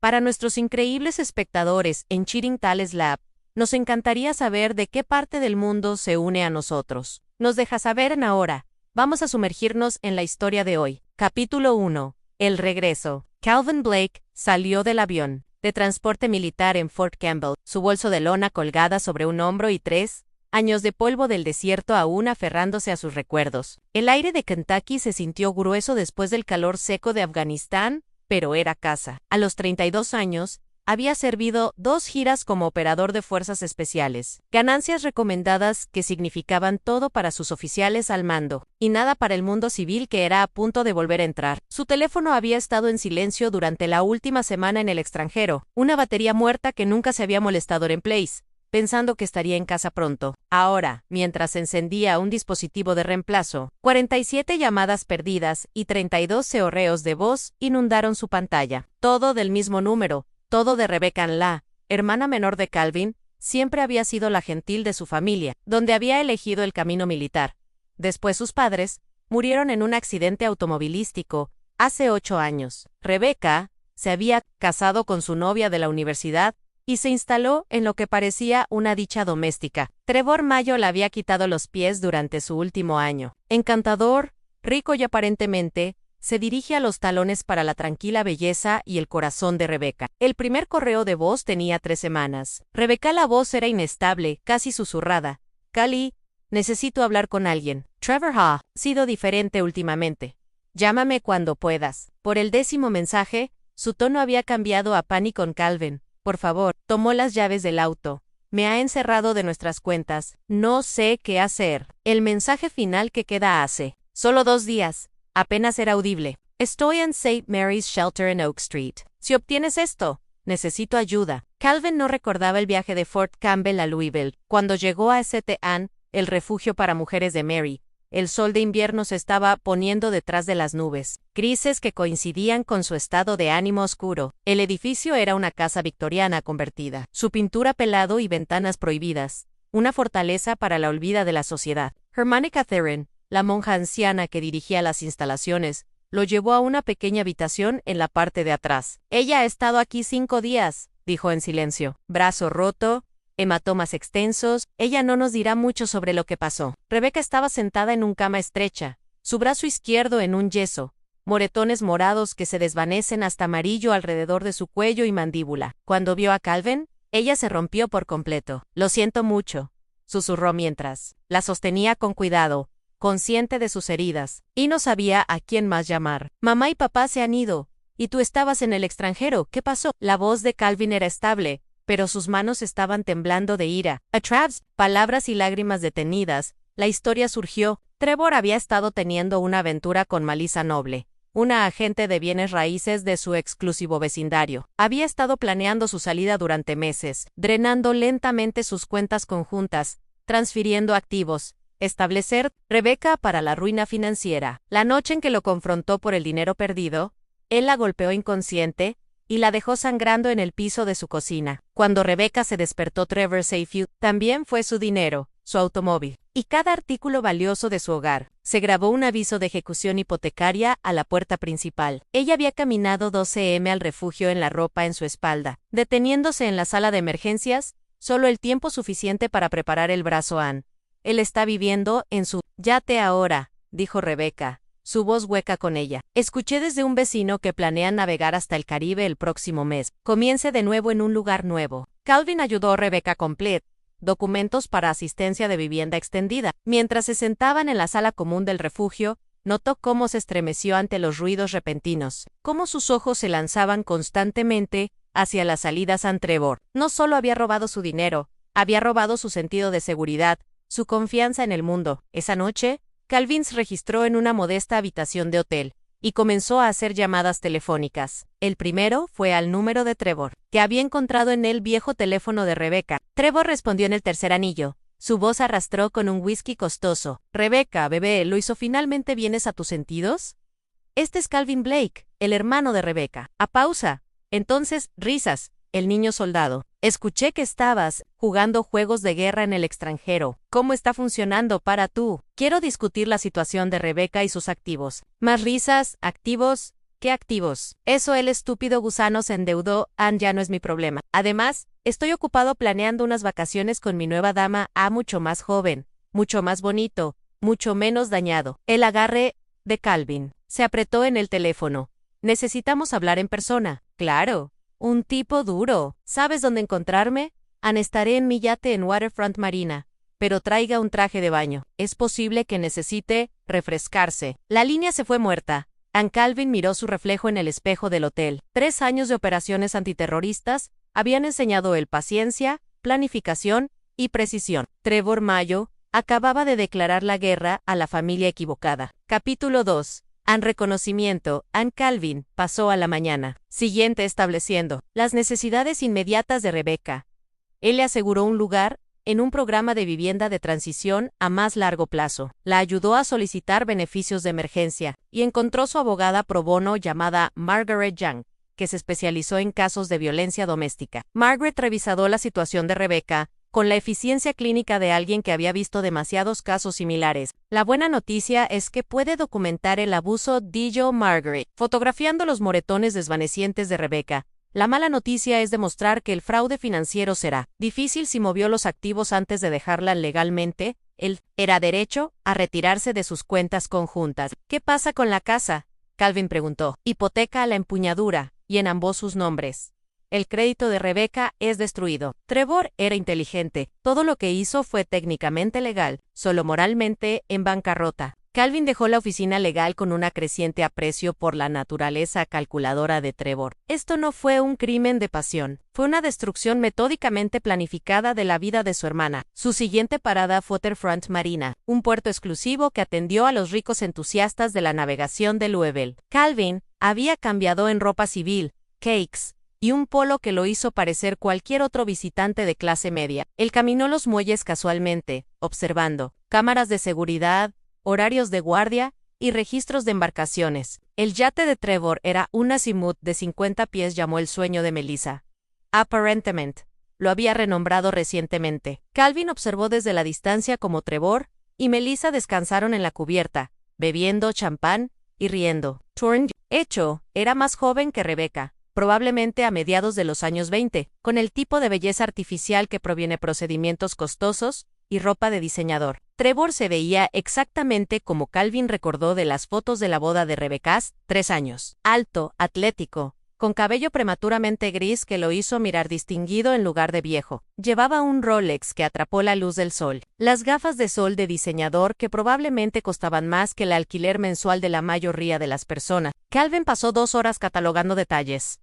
Para nuestros increíbles espectadores en Cheating Tales Lab, nos encantaría saber de qué parte del mundo se une a nosotros. Nos deja saber en ahora. Vamos a sumergirnos en la historia de hoy. Capítulo 1. El regreso. Calvin Blake salió del avión de transporte militar en Fort Campbell, su bolso de lona colgada sobre un hombro y 3 años de polvo del desierto aún aferrándose a sus recuerdos. El aire de Kentucky se sintió grueso después del calor seco de Afganistán, pero era casa. A los 32 años, había servido 2 giras como operador de fuerzas especiales, ganancias recomendadas que significaban todo para sus oficiales al mando, y nada para el mundo civil que era a punto de volver a entrar. Su teléfono había estado en silencio durante la última semana en el extranjero, una batería muerta que nunca se había molestado en place, pensando que estaría en casa pronto. Ahora, mientras encendía un dispositivo de reemplazo, 47 llamadas perdidas y 32 correos de voz inundaron su pantalla. Todo del mismo número. Todo de Rebecca Ann La, hermana menor de Calvin, siempre había sido la gentil de su familia, donde había elegido el camino militar. Después sus padres murieron en un accidente automovilístico hace 8 años. Rebecca se había casado con su novia de la universidad y se instaló en lo que parecía una dicha doméstica. Trevor Mayo le había quitado los pies durante su último año. Encantador, rico y aparentemente, se dirige a los talones para la tranquila belleza y el corazón de Rebecca. El primer correo de voz tenía 3 semanas. Rebecca, la voz era inestable, casi susurrada. Cali, necesito hablar con alguien. Trevor ha sido diferente últimamente. Llámame cuando puedas. Por el 10º mensaje, su tono había cambiado a pánico con Calvin. Por favor, tomó las llaves del auto. Me ha encerrado de nuestras cuentas. No sé qué hacer. El mensaje final que queda hace solo 2 días. Apenas era audible. Estoy en St. Mary's Shelter en Oak Street. Si obtienes esto, necesito ayuda. Calvin no recordaba el viaje de Fort Campbell a Louisville. Cuando llegó a St. Anne, el refugio para mujeres de Mary, el sol de invierno se estaba poniendo detrás de las nubes, grises que coincidían con su estado de ánimo oscuro. El edificio era una casa victoriana convertida. Su pintura pelado y ventanas prohibidas. Una fortaleza para la olvida de la sociedad. Hermione Catherine, la monja anciana que dirigía las instalaciones, lo llevó a una pequeña habitación en la parte de atrás. Ella ha estado aquí 5 días, dijo en silencio. Brazo roto, hematomas extensos, ella no nos dirá mucho sobre lo que pasó. Rebecca estaba sentada en una cama estrecha, su brazo izquierdo en un yeso, moretones morados que se desvanecen hasta amarillo alrededor de su cuello y mandíbula. Cuando vio a Calvin, ella se rompió por completo. Lo siento mucho, susurró mientras la sostenía con cuidado, consciente de sus heridas, y no sabía a quién más llamar. Mamá y papá se han ido, y tú estabas en el extranjero. ¿Qué pasó? La voz de Calvin era estable, pero sus manos estaban temblando de ira. A Trav's palabras y lágrimas detenidas, la historia surgió. Trevor había estado teniendo una aventura con Melissa Noble, una agente de bienes raíces de su exclusivo vecindario. Había estado planeando su salida durante meses, drenando lentamente sus cuentas conjuntas, transfiriendo activos, establecer Rebecca para la ruina financiera. La noche en que lo confrontó por el dinero perdido, él la golpeó inconsciente y la dejó sangrando en el piso de su cocina. Cuando Rebecca se despertó, Trevor Sayfield también fue su dinero, su automóvil, y cada artículo valioso de su hogar. Se grabó un aviso de ejecución hipotecaria a la puerta principal. Ella había caminado 12 m al refugio en la ropa en su espalda, deteniéndose en la sala de emergencias, solo el tiempo suficiente para preparar el brazo a Ann. Él está viviendo en su yate ahora, dijo Rebecca, su voz hueca con ella. Escuché desde un vecino que planea navegar hasta el Caribe el próximo mes. Comience de nuevo en un lugar nuevo. Calvin ayudó a Rebecca complete documentos para asistencia de vivienda extendida. Mientras se sentaban en la sala común del refugio, notó cómo se estremeció ante los ruidos repentinos, cómo sus ojos se lanzaban constantemente hacia las salidas a Trevor. No solo había robado su dinero, había robado su sentido de seguridad, su confianza en el mundo. Esa noche, Calvin se registró en una modesta habitación de hotel y comenzó a hacer llamadas telefónicas. El primero fue al número de Trevor, que había encontrado en el viejo teléfono de Rebecca. Trevor respondió en el tercer anillo. Su voz arrastró con un whisky costoso. Rebecca, bebé, ¿lo hizo finalmente? ¿Vienes a tus sentidos? Este es Calvin Blake, el hermano de Rebecca. A pausa. Entonces, risas. El niño soldado. Escuché que estabas jugando juegos de guerra en el extranjero. ¿Cómo está funcionando para tú? Quiero discutir la situación de Rebecca y sus activos. Más risas, activos. ¿Qué activos? Eso el estúpido gusano se endeudó, ya no es mi problema. Además, estoy ocupado planeando unas vacaciones con mi nueva dama, mucho más joven, mucho más bonito, mucho menos dañado. El agarre de Calvin se apretó en el teléfono. Necesitamos hablar en persona. Claro. Un tipo duro. ¿Sabes dónde encontrarme? Estaré en mi yate en Waterfront Marina. Pero traiga un traje de baño. Es posible que necesite refrescarse. La línea se fue muerta. Calvin miró su reflejo en el espejo del hotel. 3 años de operaciones antiterroristas habían enseñado él paciencia, planificación y precisión. Trevor Mayo acababa de declarar la guerra a la familia equivocada. Capítulo 2. Reconocimiento. Calvin pasó a la mañana siguiente estableciendo las necesidades inmediatas de Rebecca. Él le aseguró un lugar en un programa de vivienda de transición a más largo plazo. La ayudó a solicitar beneficios de emergencia y encontró su abogada pro bono llamada Margaret Young, que se especializó en casos de violencia doméstica. Margaret revisó la situación de Rebecca con la eficiencia clínica de alguien que había visto demasiados casos similares. La buena noticia es que puede documentar el abuso de Margaret, fotografiando los moretones desvanecientes de Rebecca. La mala noticia es demostrar que el fraude financiero será difícil si movió los activos antes de dejarla legalmente. Él era derecho a retirarse de sus cuentas conjuntas. ¿Qué pasa con la casa? Calvin preguntó. Hipoteca a la empuñadura, y en ambos sus nombres. El crédito de Rebecca es destruido. Trevor era inteligente. Todo lo que hizo fue técnicamente legal, solo moralmente en bancarrota. Calvin dejó la oficina legal con una creciente aprecio por la naturaleza calculadora de Trevor. Esto no fue un crimen de pasión, fue una destrucción metódicamente planificada de la vida de su hermana. Su siguiente parada fue Waterfront Marina, un puerto exclusivo que atendió a los ricos entusiastas de la navegación de Louisville. Calvin había cambiado en ropa civil, cakes, y un polo que lo hizo parecer cualquier otro visitante de clase media. Él caminó los muelles casualmente, observando cámaras de seguridad, horarios de guardia y registros de embarcaciones. El yate de Trevor era un azimut de 50 pies, llamó el sueño de Melissa. Aparentemente, lo había renombrado recientemente. Calvin observó desde la distancia como Trevor y Melissa descansaron en la cubierta, bebiendo champán y riendo. Hecho, era más joven que Rebecca, probablemente a mediados de los años 20, con el tipo de belleza artificial que proviene de procedimientos costosos y ropa de diseñador. Trevor se veía exactamente como Calvin recordó de las fotos de la boda de Rebecca, 3 años. Alto, atlético, con cabello prematuramente gris que lo hizo mirar distinguido en lugar de viejo. Llevaba un Rolex que atrapó la luz del sol. Las gafas de sol de diseñador que probablemente costaban más que el alquiler mensual de la mayoría de las personas. Calvin pasó 2 horas catalogando detalles.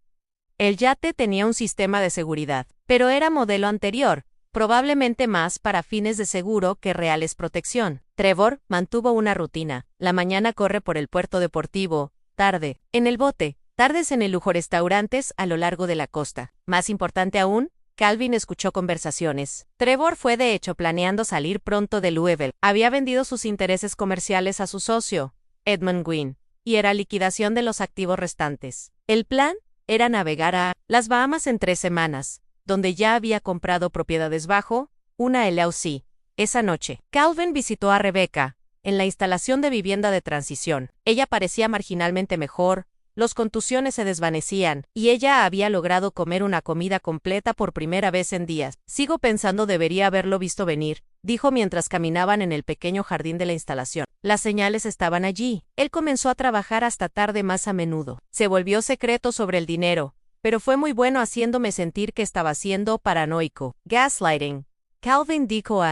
El yate tenía un sistema de seguridad, pero era modelo anterior, probablemente más para fines de seguro que reales protección. Trevor mantuvo una rutina. La mañana corre por el puerto deportivo, tarde, en el bote, tardes en el lujo restaurantes a lo largo de la costa. Más importante aún, Calvin escuchó conversaciones. Trevor fue de hecho planeando salir pronto de Louisville. Había vendido sus intereses comerciales a su socio, Edmund Gwynn, y era liquidación de los activos restantes. El plan era navegar a las Bahamas en 3 semanas, donde ya había comprado propiedades bajo una LLC. Esa noche, Calvin visitó a Rebecca en la instalación de vivienda de transición. Ella parecía marginalmente mejor, los contusiones se desvanecían, y ella había logrado comer una comida completa por primera vez en días. Sigo pensando debería haberlo visto venir, dijo mientras caminaban en el pequeño jardín de la instalación. Las señales estaban allí. Él comenzó a trabajar hasta tarde más a menudo. Se volvió secreto sobre el dinero, pero fue muy bueno haciéndome sentir que estaba siendo paranoico. Gaslighting. Calvin dijo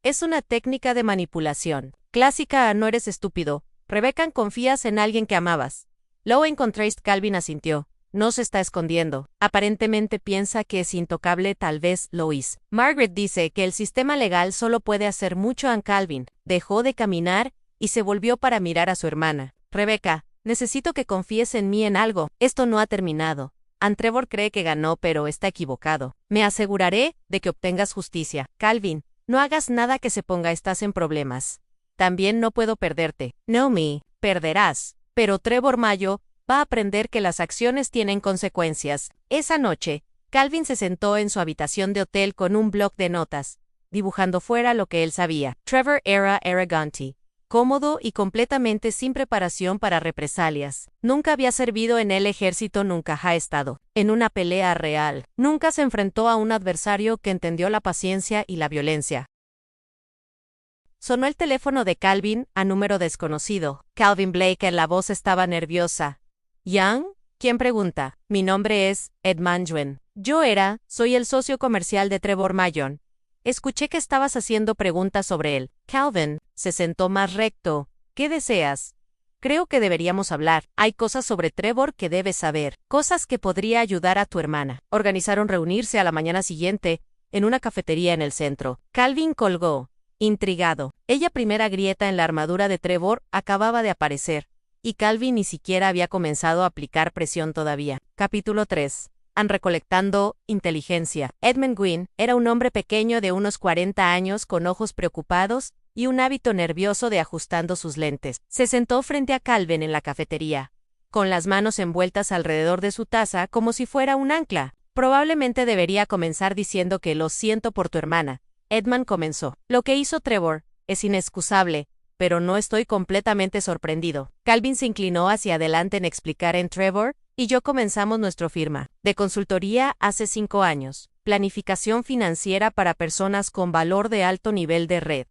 es una técnica de manipulación. Clásica no eres estúpido. Rebecca, confías en alguien que amabas. Lo encontréis. Calvin asintió. No se está escondiendo. Aparentemente piensa que es intocable, tal vez Lois. Margaret dice que el sistema legal solo puede hacer mucho. Calvin dejó de caminar y se volvió para mirar a su hermana. Rebecca, necesito que confíes en mí en algo. Esto no ha terminado. Trevor cree que ganó, pero está equivocado. Me aseguraré de que obtengas justicia. Calvin, no hagas nada que se ponga estás en problemas. También no puedo perderte. No me perderás. Pero Trevor Mayo va a aprender que las acciones tienen consecuencias. Esa noche, Calvin se sentó en su habitación de hotel con un bloc de notas, dibujando fuera lo que él sabía. Trevor era arrogante. cómodo y completamente sin preparación para represalias. Nunca había servido en el ejército, nunca ha estado en una pelea real. Nunca se enfrentó a un adversario que entendió la paciencia y la violencia. Sonó el teléfono de Calvin, a número desconocido. Calvin Blake, la voz estaba nerviosa. ¿Young? ¿Quién pregunta? Mi nombre es Ed Manjuen. Soy el socio comercial de Trevor Mayon. Escuché que estabas haciendo preguntas sobre él. Calvin se sentó más recto. ¿Qué deseas? Creo que deberíamos hablar. Hay cosas sobre Trevor que debes saber. Cosas que podría ayudar a tu hermana. Organizaron reunirse a la mañana siguiente en una cafetería en el centro. Calvin colgó, intrigado. Primera grieta en la armadura de Trevor acababa de aparecer, y Calvin ni siquiera había comenzado a aplicar presión todavía. Capítulo 3. Recolectando inteligencia. Edmund Gwynn era un hombre pequeño de unos 40 años con ojos preocupados y un hábito nervioso de ajustando sus lentes. Se sentó frente a Calvin en la cafetería, con las manos envueltas alrededor de su taza como si fuera un ancla. Probablemente debería comenzar diciendo que lo siento por tu hermana. Edmund comenzó. Lo que hizo Trevor es inexcusable, pero no estoy completamente sorprendido. Calvin se inclinó hacia adelante en explicar. Trevor y yo comenzamos nuestra firma de consultoría hace 5 años. Planificación financiera para personas con valor de alto nivel de red.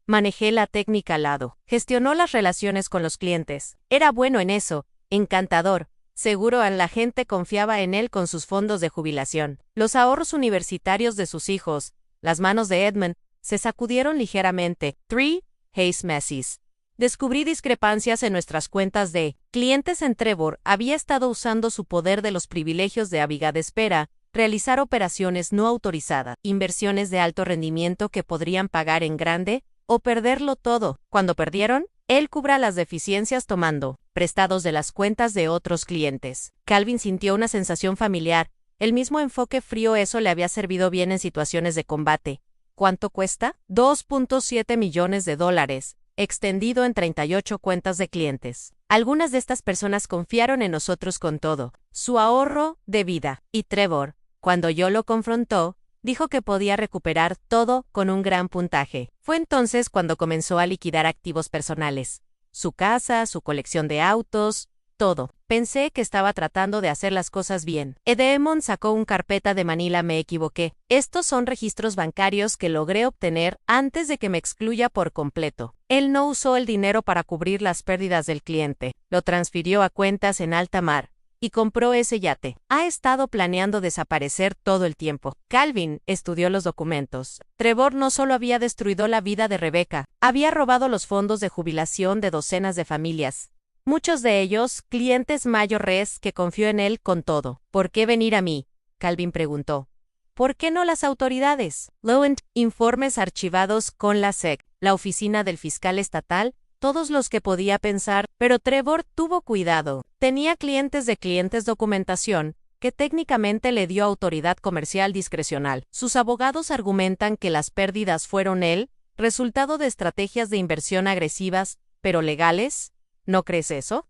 Manejé la técnica al lado. Gestionó las relaciones con los clientes. Era bueno en eso. Encantador. Seguro la gente confiaba en él con sus fondos de jubilación. Los ahorros universitarios de sus hijos. Las manos de Edmund se sacudieron ligeramente. 3. Hayes Macy's. Descubrí discrepancias en nuestras cuentas de clientes. Trevor había estado usando su poder de los privilegios de aviga de espera, realizar operaciones no autorizadas, inversiones de alto rendimiento que podrían pagar en grande o perderlo todo. Cuando perdieron, él cubra las deficiencias tomando prestados de las cuentas de otros clientes. Calvin sintió una sensación familiar. El mismo enfoque frío, eso le había servido bien en situaciones de combate. ¿Cuánto cuesta? $2.7 millones, extendido en 38 cuentas de clientes. Algunas de estas personas confiaron en nosotros con todo su ahorro de vida, y Trevor, cuando yo lo confrontó, dijo que podía recuperar todo con un gran puntaje. Fue entonces cuando comenzó a liquidar activos personales. Su casa, su colección de autos, todo. Pensé que estaba tratando de hacer las cosas bien. Edmund sacó una carpeta de Manila. Me equivoqué. Estos son registros bancarios que logré obtener antes de que me excluya por completo. Él no usó el dinero para cubrir las pérdidas del cliente. Lo transfirió a cuentas en alta mar y compró ese yate. Ha estado planeando desaparecer todo el tiempo. Calvin estudió los documentos. Trevor no solo había destruido la vida de Rebecca, había robado los fondos de jubilación de docenas de familias. Muchos de ellos, clientes mayores que confió en él con todo. ¿Por qué venir a mí? Calvin preguntó. ¿Por qué no las autoridades? Lowent, informes archivados con la SEC, la oficina del fiscal estatal, todos los que podía pensar, pero Trevor tuvo cuidado. Tenía clientes de clientes documentación, que técnicamente le dio autoridad comercial discrecional. Sus abogados argumentan que las pérdidas fueron resultado de estrategias de inversión agresivas, pero legales. ¿No crees eso?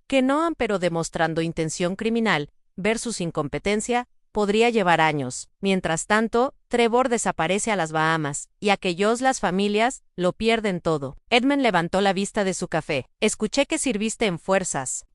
Que no, pero demostrando intención criminal versus incompetencia, podría llevar años. Mientras tanto, Trevor desaparece a las Bahamas, y las familias, lo pierden todo. Edmund levantó la vista de su café. Escuché que sirviste en fuerzas.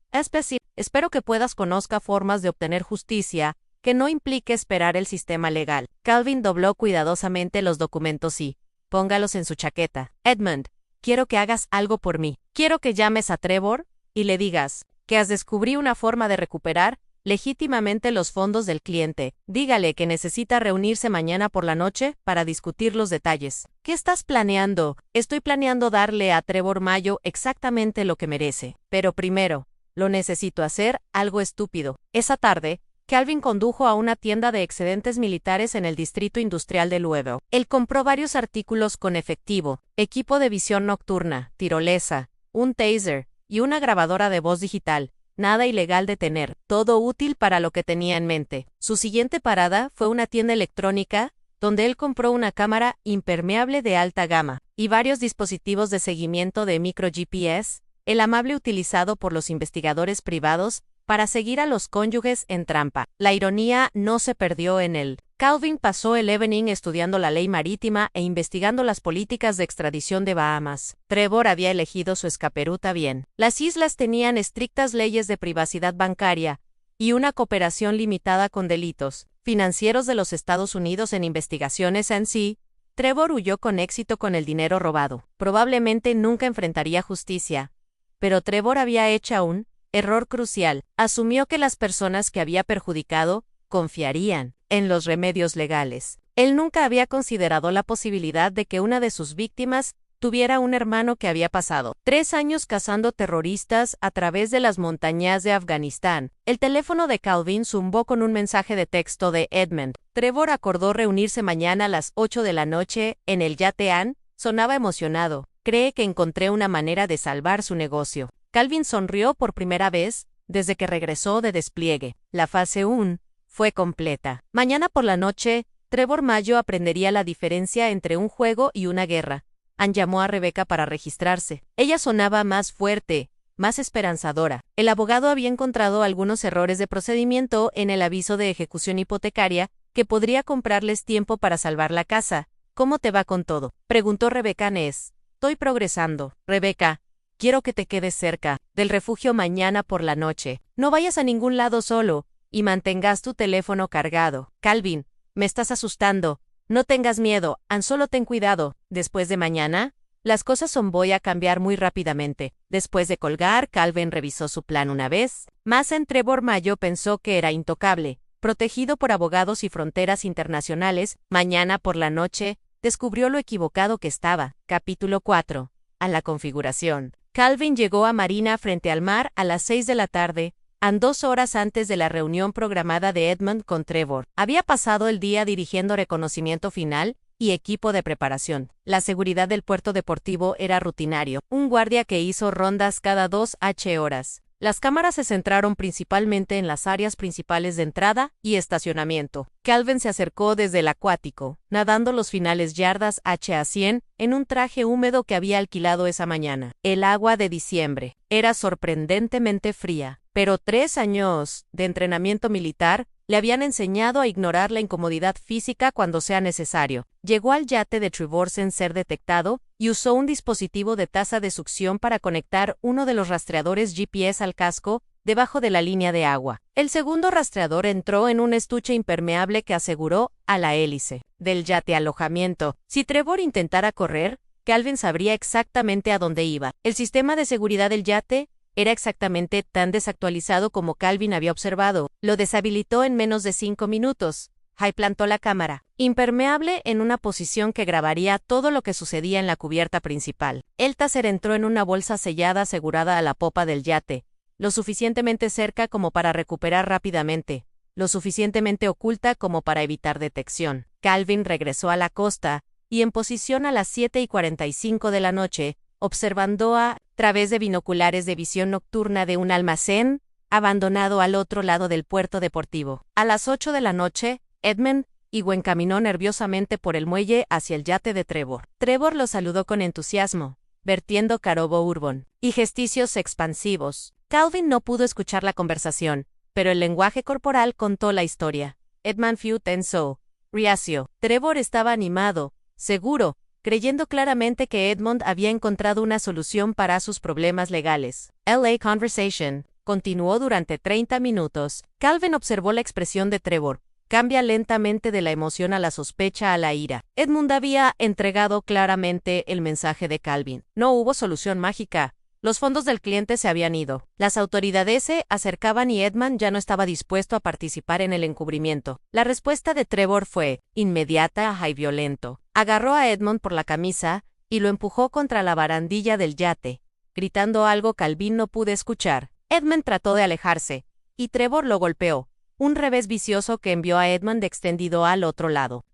Espero que puedas conozca formas de obtener justicia que no implique esperar el sistema legal. Calvin dobló cuidadosamente los documentos y póngalos en su chaqueta. Edmund, quiero que hagas algo por mí. Quiero que llames a Trevor y le digas que has descubrí una forma de recuperar legítimamente los fondos del cliente. Dígale que necesita reunirse mañana por la noche para discutir los detalles. ¿Qué estás planeando? Estoy planeando darle a Trevor Mayo exactamente lo que merece. Pero primero, lo necesito hacer algo estúpido. Esa tarde, Calvin condujo a una tienda de excedentes militares en el distrito industrial de Louisville. Él compró varios artículos con efectivo, equipo de visión nocturna, tirolesa, un taser y una grabadora de voz digital. Nada ilegal de tener, todo útil para lo que tenía en mente. Su siguiente parada fue una tienda electrónica, donde él compró una cámara impermeable de alta gama y varios dispositivos de seguimiento de micro GPS, el amable utilizado por los investigadores privados para seguir a los cónyuges en trampa. La ironía no se perdió en él. Calvin pasó el evening estudiando la ley marítima e investigando las políticas de extradición de Bahamas. Trevor había elegido su escaperuta bien. Las islas tenían estrictas leyes de privacidad bancaria y una cooperación limitada con delitos financieros de los Estados Unidos en investigaciones en sí. Trevor huyó con éxito con el dinero robado. Probablemente nunca enfrentaría justicia. Pero Trevor había hecho un error crucial. Asumió que las personas que había perjudicado confiarían en los remedios legales. Él nunca había considerado la posibilidad de que una de sus víctimas tuviera un hermano que había pasado 3 años cazando terroristas a través de las montañas de Afganistán. El teléfono de Calvin zumbó con un mensaje de texto de Edmund. Trevor acordó reunirse mañana a las 8 de la noche en el yate Anne. Sonaba emocionado. Cree que encontré una manera de salvar su negocio. Calvin sonrió por primera vez desde que regresó de despliegue. La fase 1 fue completa. Mañana por la noche, Trevor Mayo aprendería la diferencia entre un juego y una guerra. Ann llamó a Rebecca para registrarse. Ella sonaba más fuerte, más esperanzadora. El abogado había encontrado algunos errores de procedimiento en el aviso de ejecución hipotecaria que podría comprarles tiempo para salvar la casa. ¿Cómo te va con todo?, preguntó Rebecca Ness. Estoy progresando. Rebecca, quiero que te quedes cerca del refugio mañana por la noche. No vayas a ningún lado solo y mantengas tu teléfono cargado. Calvin, me estás asustando. No tengas miedo, Ann, solo ten cuidado. Después de mañana, las cosas voy a cambiar muy rápidamente. Después de colgar, Calvin revisó su plan una vez más. Trevor Mayo pensó que era intocable, protegido por abogados y fronteras internacionales. Mañana por la noche, descubrió lo equivocado que estaba. Capítulo 4. A la configuración. Calvin llegó a Marina frente al mar a las 6 de la tarde, a 2 horas antes de la reunión programada de Edmund con Trevor. Había pasado el día dirigiendo reconocimiento final y equipo de preparación. La seguridad del puerto deportivo era rutinario. Un guardia que hizo rondas cada 2 horas. Las cámaras se centraron principalmente en las áreas principales de entrada y estacionamiento. Calvin se acercó desde el acuático, nadando los finales yardas a 100 en un traje húmedo que había alquilado esa mañana. El agua de diciembre era sorprendentemente fría, pero 3 años de entrenamiento militar le habían enseñado a ignorar la incomodidad física cuando sea necesario. Llegó al yate de Trevor sin ser detectado y usó un dispositivo de taza de succión para conectar uno de los rastreadores GPS al casco debajo de la línea de agua. El segundo rastreador entró en un estuche impermeable que aseguró a la hélice del yate alojamiento. Si Trevor intentara correr, Calvin sabría exactamente a dónde iba. El sistema de seguridad del yate era exactamente tan desactualizado como Calvin había observado. Lo deshabilitó en menos de 5 minutos. Hay plantó la cámara impermeable en una posición que grabaría todo lo que sucedía en la cubierta principal. El taser entró en una bolsa sellada asegurada a la popa del yate, lo suficientemente cerca como para recuperar rápidamente, lo suficientemente oculta como para evitar detección. Calvin regresó a la costa y en posición a las 7:45 de la noche, observando a través de binoculares de visión nocturna de un almacén abandonado al otro lado del puerto deportivo. A las 8 de la noche, Edmund y Gwen caminó nerviosamente por el muelle hacia el yate de Trevor. Trevor lo saludó con entusiasmo, vertiendo carobo bourbon y gesticios expansivos. Calvin no pudo escuchar la conversación, pero el lenguaje corporal contó la historia. Edmund fue tenso, reacio. Trevor estaba animado, seguro, creyendo claramente que Edmund había encontrado una solución para sus problemas legales. La conversation continuó durante 30 minutos. Calvin observó la expresión de Trevor. Cambia lentamente de la emoción a la sospecha a la ira. Edmund había entregado claramente el mensaje de Calvin. No hubo solución mágica. Los fondos del cliente se habían ido. Las autoridades se acercaban y Edmund ya no estaba dispuesto a participar en el encubrimiento. La respuesta de Trevor fue inmediata y violento. Agarró a Edmund por la camisa y lo empujó contra la barandilla del yate, gritando algo que Calvin no pudo escuchar. Edmund trató de alejarse, y Trevor lo golpeó. Un revés vicioso que envió a Edmund extendido al otro lado.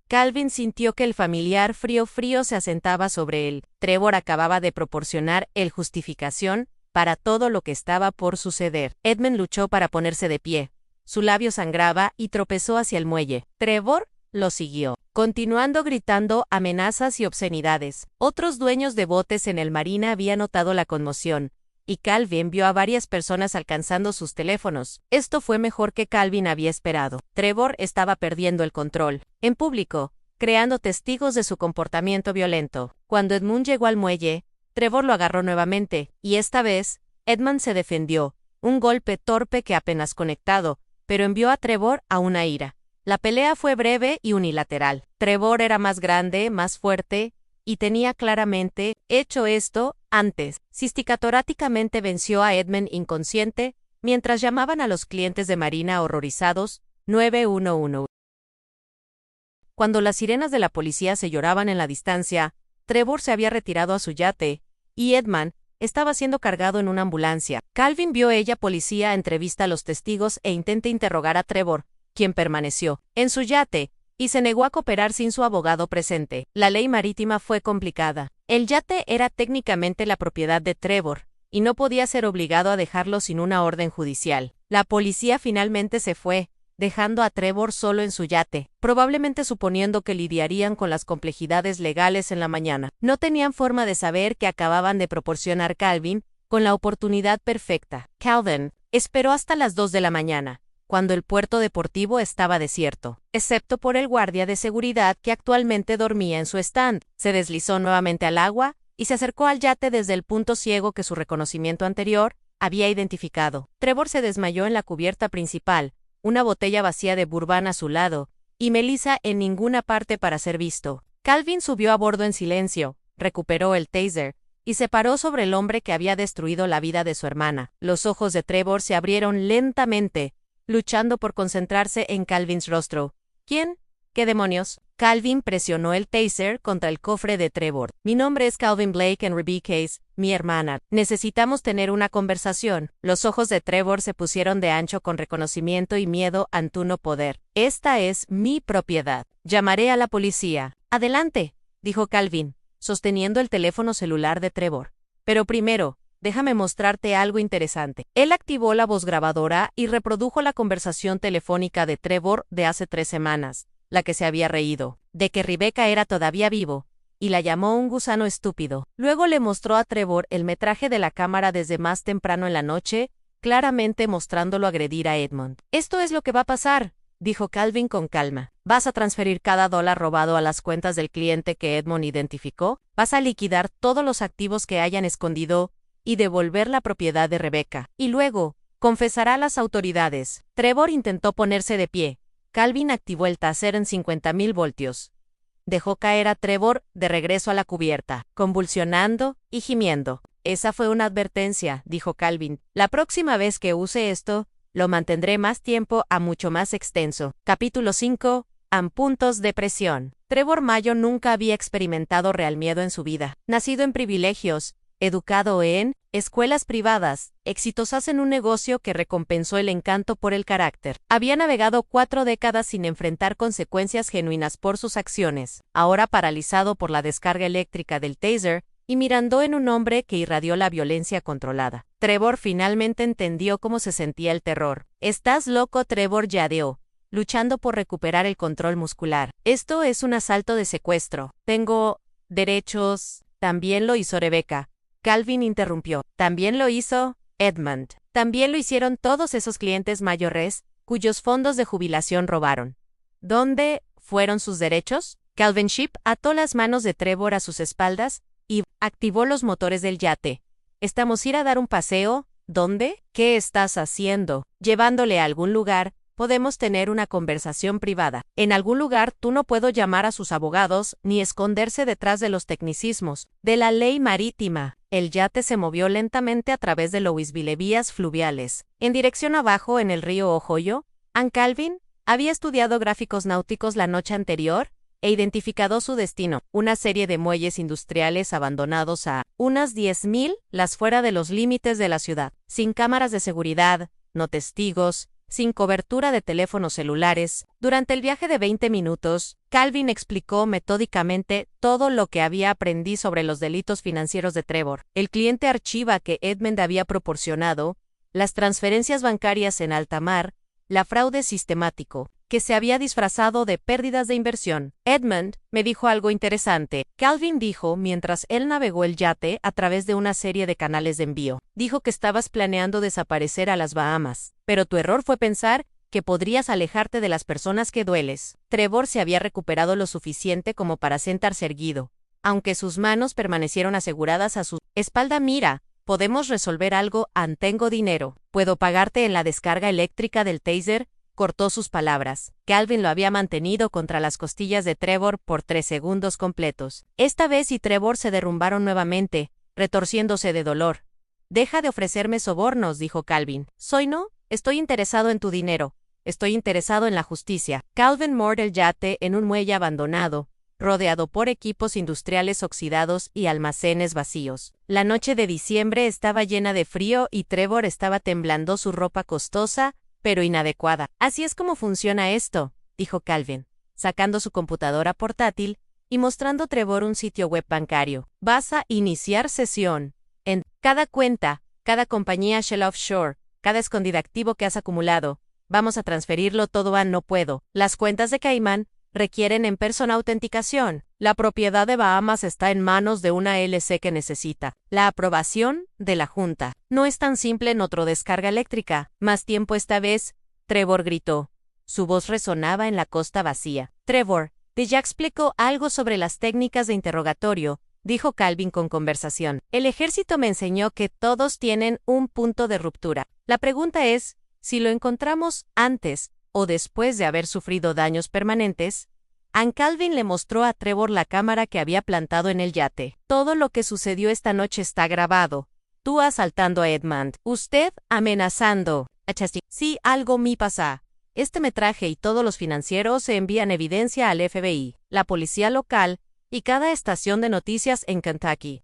Calvin sintió que el familiar frío se asentaba sobre él. Trevor acababa de proporcionar el justificación para todo lo que estaba por suceder. Edmund luchó para ponerse de pie. Su labio sangraba y tropezó hacia el muelle. Trevor lo siguió, continuando gritando amenazas y obscenidades. Otros dueños de botes en el marina habían notado la conmoción y Calvin vio a varias personas alcanzando sus teléfonos. Esto fue mejor que Calvin había esperado. Trevor estaba perdiendo el control. En público, creando testigos de su comportamiento violento. Cuando Edmund llegó al muelle, Trevor lo agarró nuevamente, y esta vez, Edmund se defendió. Un golpe torpe que apenas conectado, pero envió a Trevor a una ira. La pelea fue breve y unilateral. Trevor era más grande, más fuerte, y tenía claramente hecho esto antes. Cisticatoráticamente venció a Edmund inconsciente, mientras llamaban a los clientes de Marina horrorizados, 911. Cuando las sirenas de la policía se lloraban en la distancia, Trevor se había retirado a su yate, y Edmund estaba siendo cargado en una ambulancia. Calvin vio ella policía entrevista a los testigos e intenta interrogar a Trevor, quien permaneció en su yate, y se negó a cooperar sin su abogado presente. La ley marítima fue complicada. El yate era técnicamente la propiedad de Trevor, y no podía ser obligado a dejarlo sin una orden judicial. La policía finalmente se fue, dejando a Trevor solo en su yate, probablemente suponiendo que lidiarían con las complejidades legales en la mañana. No tenían forma de saber que acababan de proporcionar Calvin con la oportunidad perfecta. Calvin esperó hasta las 2 de la mañana, cuando el puerto deportivo estaba desierto, excepto por el guardia de seguridad que actualmente dormía en su stand. Se deslizó nuevamente al agua y se acercó al yate desde el punto ciego que su reconocimiento anterior había identificado. Trevor se desmayó en la cubierta principal, una botella vacía de bourbon a su lado, y Melissa en ninguna parte para ser visto. Calvin subió a bordo en silencio, recuperó el taser, y se paró sobre el hombre que había destruido la vida de su hermana. Los ojos de Trevor se abrieron lentamente, luchando por concentrarse en Calvins rostro. ¿Quién? ¿Qué demonios? Calvin presionó el taser contra el cofre de Trevor. Mi nombre es Calvin Blake Enrique Case, mi hermana. Necesitamos tener una conversación. Los ojos de Trevor se pusieron de ancho con reconocimiento y miedo ante no poder. Esta es mi propiedad. Llamaré a la policía. Adelante, dijo Calvin, sosteniendo el teléfono celular de Trevor. Pero primero, déjame mostrarte algo interesante. Él activó la voz grabadora y reprodujo la conversación telefónica de Trevor de hace 3 semanas, la que se había reído, de que Rebecca era todavía vivo, y la llamó un gusano estúpido. Luego le mostró a Trevor el metraje de la cámara desde más temprano en la noche, claramente mostrándolo agredir a Edmund. Esto es lo que va a pasar, dijo Calvin con calma. Vas a transferir cada dólar robado a las cuentas del cliente que Edmund identificó, vas a liquidar todos los activos que hayan escondido, y devolver la propiedad de Rebecca. Y luego, confesará a las autoridades. Trevor intentó ponerse de pie. Calvin activó el taser en 50.000 voltios. Dejó caer a Trevor de regreso a la cubierta, convulsionando y gimiendo. Esa fue una advertencia, dijo Calvin. La próxima vez que use esto, lo mantendré más tiempo a mucho más extenso. Capítulo 5. Puntos de presión. Trevor Mayo nunca había experimentado real miedo en su vida. Nacido en privilegios, educado en escuelas privadas, exitosas en un negocio que recompensó el encanto por el carácter. Había navegado 4 décadas sin enfrentar consecuencias genuinas por sus acciones. Ahora paralizado por la descarga eléctrica del taser, y mirando en un hombre que irradió la violencia controlada. Trevor finalmente entendió cómo se sentía el terror. «Estás loco», Trevor yadeó, luchando por recuperar el control muscular. «Esto es un asalto de secuestro. Tengo derechos». También lo hizo Rebecca. Calvin interrumpió. También lo hizo Edmund. También lo hicieron todos esos clientes mayores, cuyos fondos de jubilación robaron. ¿Dónde fueron sus derechos? Calvin Ship ató las manos de Trevor a sus espaldas y activó los motores del yate. ¿Estamos ir a dar un paseo? ¿Dónde? ¿Qué estás haciendo? Llevándole a algún lugar. Podemos tener una conversación privada. En algún lugar tú no puedo llamar a sus abogados ni esconderse detrás de los tecnicismos de la ley marítima. El yate se movió lentamente a través de Louisville vías fluviales, en dirección abajo en el río Ohio. Ann Calvin había estudiado gráficos náuticos la noche anterior e identificado su destino, una serie de muelles industriales abandonados a unas 10.000 las fuera de los límites de la ciudad, sin cámaras de seguridad, no testigos, sin cobertura de teléfonos celulares. Durante el viaje de 20 minutos, Calvin explicó metódicamente todo lo que había aprendido sobre los delitos financieros de Trevor, el cliente archiva que Edmund había proporcionado, las transferencias bancarias en alta mar, la fraude sistemático, que se había disfrazado de pérdidas de inversión. Edmund me dijo algo interesante, Calvin dijo mientras él navegó el yate a través de una serie de canales de envío. Dijo que estabas planeando desaparecer a las Bahamas, pero tu error fue pensar que podrías alejarte de las personas que dueles. Trevor se había recuperado lo suficiente como para sentarse erguido, aunque sus manos permanecieron aseguradas a su espalda. Mira, podemos resolver algo, tengo dinero. ¿Puedo pagarte en la descarga eléctrica del taser? Cortó sus palabras. Calvin lo había mantenido contra las costillas de Trevor por 3 segundos completos. Esta vez y Trevor se derrumbaron nuevamente, retorciéndose de dolor. Deja de ofrecerme sobornos, dijo Calvin. No, estoy interesado en tu dinero. Estoy interesado en la justicia. Calvin moored el yate en un muelle abandonado, rodeado por equipos industriales oxidados y almacenes vacíos. La noche de diciembre estaba llena de frío y Trevor estaba temblando su ropa costosa, pero inadecuada. Así es como funciona esto, dijo Calvin, sacando su computadora portátil y mostrando a Trevor un sitio web bancario. Vas a iniciar sesión. En cada cuenta, cada compañía Shell Offshore, cada escondido activo que has acumulado, vamos a transferirlo todo a no puedo. Las cuentas de Cayman requieren en persona autenticación. La propiedad de Bahamas está en manos de una LC que necesita la aprobación de la Junta. No es tan simple en otro descarga eléctrica. Más tiempo esta vez, Trevor gritó. Su voz resonaba en la costa vacía. Trevor, te ya explicó algo sobre las técnicas de interrogatorio, dijo Calvin con conversación. El ejército me enseñó que todos tienen un punto de ruptura. La pregunta es, si lo encontramos antes o después de haber sufrido daños permanentes. Calvin le mostró a Trevor la cámara que había plantado en el yate. Todo lo que sucedió esta noche está grabado. Tú asaltando a Edmund. Usted amenazando a Chasty. Si algo me pasa. Este metraje y todos los financieros se envían evidencia al FBI, la policía local y cada estación de noticias en Kentucky.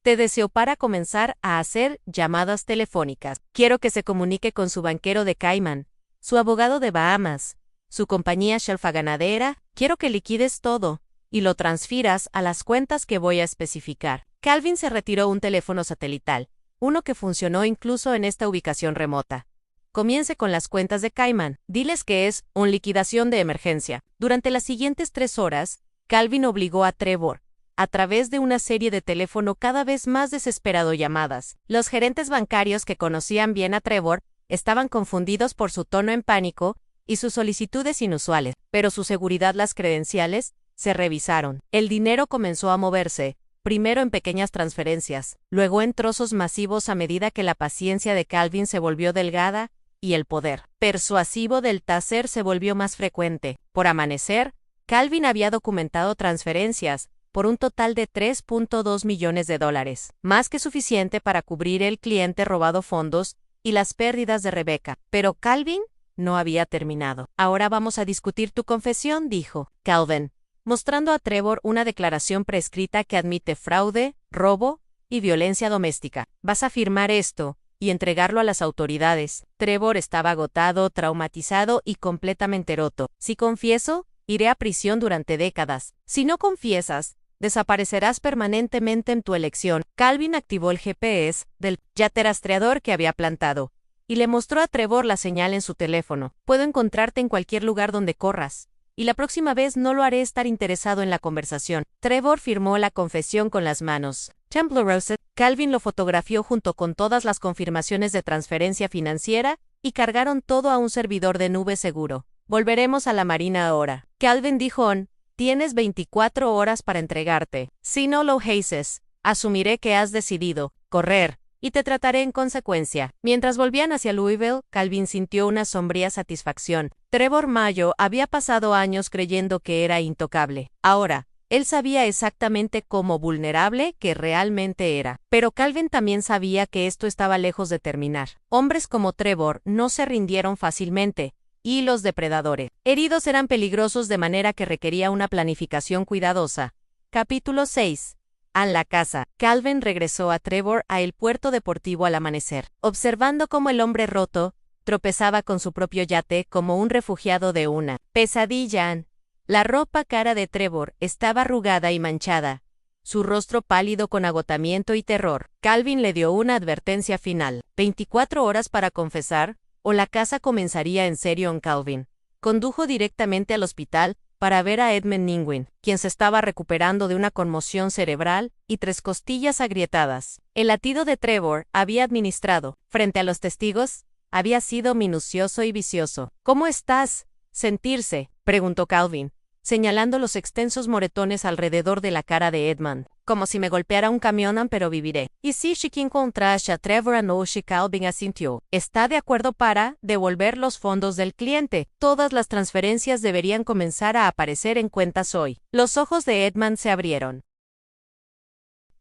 Te deseo para comenzar a hacer llamadas telefónicas. Quiero que se comunique con su banquero de Cayman, su abogado de Bahamas, su compañía Shelfa ganadera. Quiero que liquides todo y lo transfieras a las cuentas que voy a especificar. Calvin se retiró un teléfono satelital, uno que funcionó incluso en esta ubicación remota. Comience con las cuentas de Cayman. Diles que es una liquidación de emergencia. Durante las siguientes 3 horas, Calvin obligó a Trevor, a través de una serie de teléfono cada vez más desesperado llamadas. Los gerentes bancarios que conocían bien a Trevor estaban confundidos por su tono en pánico y sus solicitudes inusuales, pero su seguridad, las credenciales, se revisaron. El dinero comenzó a moverse, primero en pequeñas transferencias, luego en trozos masivos a medida que la paciencia de Calvin se volvió delgada y el poder persuasivo del taser se volvió más frecuente. Por amanecer, Calvin había documentado transferencias por un total de $3.2 millones, más que suficiente para cubrir el cliente robado fondos y las pérdidas de Rebecca. Pero Calvin no había terminado. Ahora vamos a discutir tu confesión, dijo Calvin, mostrando a Trevor una declaración prescrita que admite fraude, robo y violencia doméstica. Vas a firmar esto y entregarlo a las autoridades. Trevor estaba agotado, traumatizado y completamente roto. Si confieso, iré a prisión durante décadas. Si no confiesas, desaparecerás permanentemente en tu elección. Calvin activó el GPS del yate rastreador que había plantado y le mostró a Trevor la señal en su teléfono. Puedo encontrarte en cualquier lugar donde corras, y la próxima vez no lo haré estar interesado en la conversación. Trevor firmó la confesión con las manos temblorosas. Calvin lo fotografió junto con todas las confirmaciones de transferencia financiera y cargaron todo a un servidor de nube seguro. Volveremos a la marina ahora. Calvin dijo, tienes 24 horas para entregarte. Si no lo haces, asumiré que has decidido correr y te trataré en consecuencia. Mientras volvían hacia Louisville, Calvin sintió una sombría satisfacción. Trevor Mayo había pasado años creyendo que era intocable. Ahora, él sabía exactamente cómo vulnerable que realmente era. Pero Calvin también sabía que esto estaba lejos de terminar. Hombres como Trevor no se rindieron fácilmente, y los depredadores heridos eran peligrosos de manera que requería una planificación cuidadosa. Capítulo 6. En la casa, Calvin regresó a Trevor a el puerto deportivo al amanecer, observando cómo el hombre roto tropezaba con su propio yate como un refugiado de una pesadilla. La ropa cara de Trevor estaba arrugada y manchada, su rostro pálido con agotamiento y terror. Calvin le dio una advertencia final. 24 horas para confesar, o la casa comenzaría en serio en Calvin. Condujo directamente al hospital para ver a Edmund Ningwin, quien se estaba recuperando de una conmoción cerebral y 3 costillas agrietadas. El latido de Trevor había administrado, frente a los testigos, había sido minucioso y vicioso. ¿Cómo estás? Sentirse, preguntó Calvin, señalando los extensos moretones alrededor de la cara de Edmund. Como si me golpeara un camión, pero viviré. Y si que encontraste a Trevor anoche, Calvin asintió. Está de acuerdo para devolver los fondos del cliente. Todas las transferencias deberían comenzar a aparecer en cuentas hoy. Los ojos de Edmund se abrieron.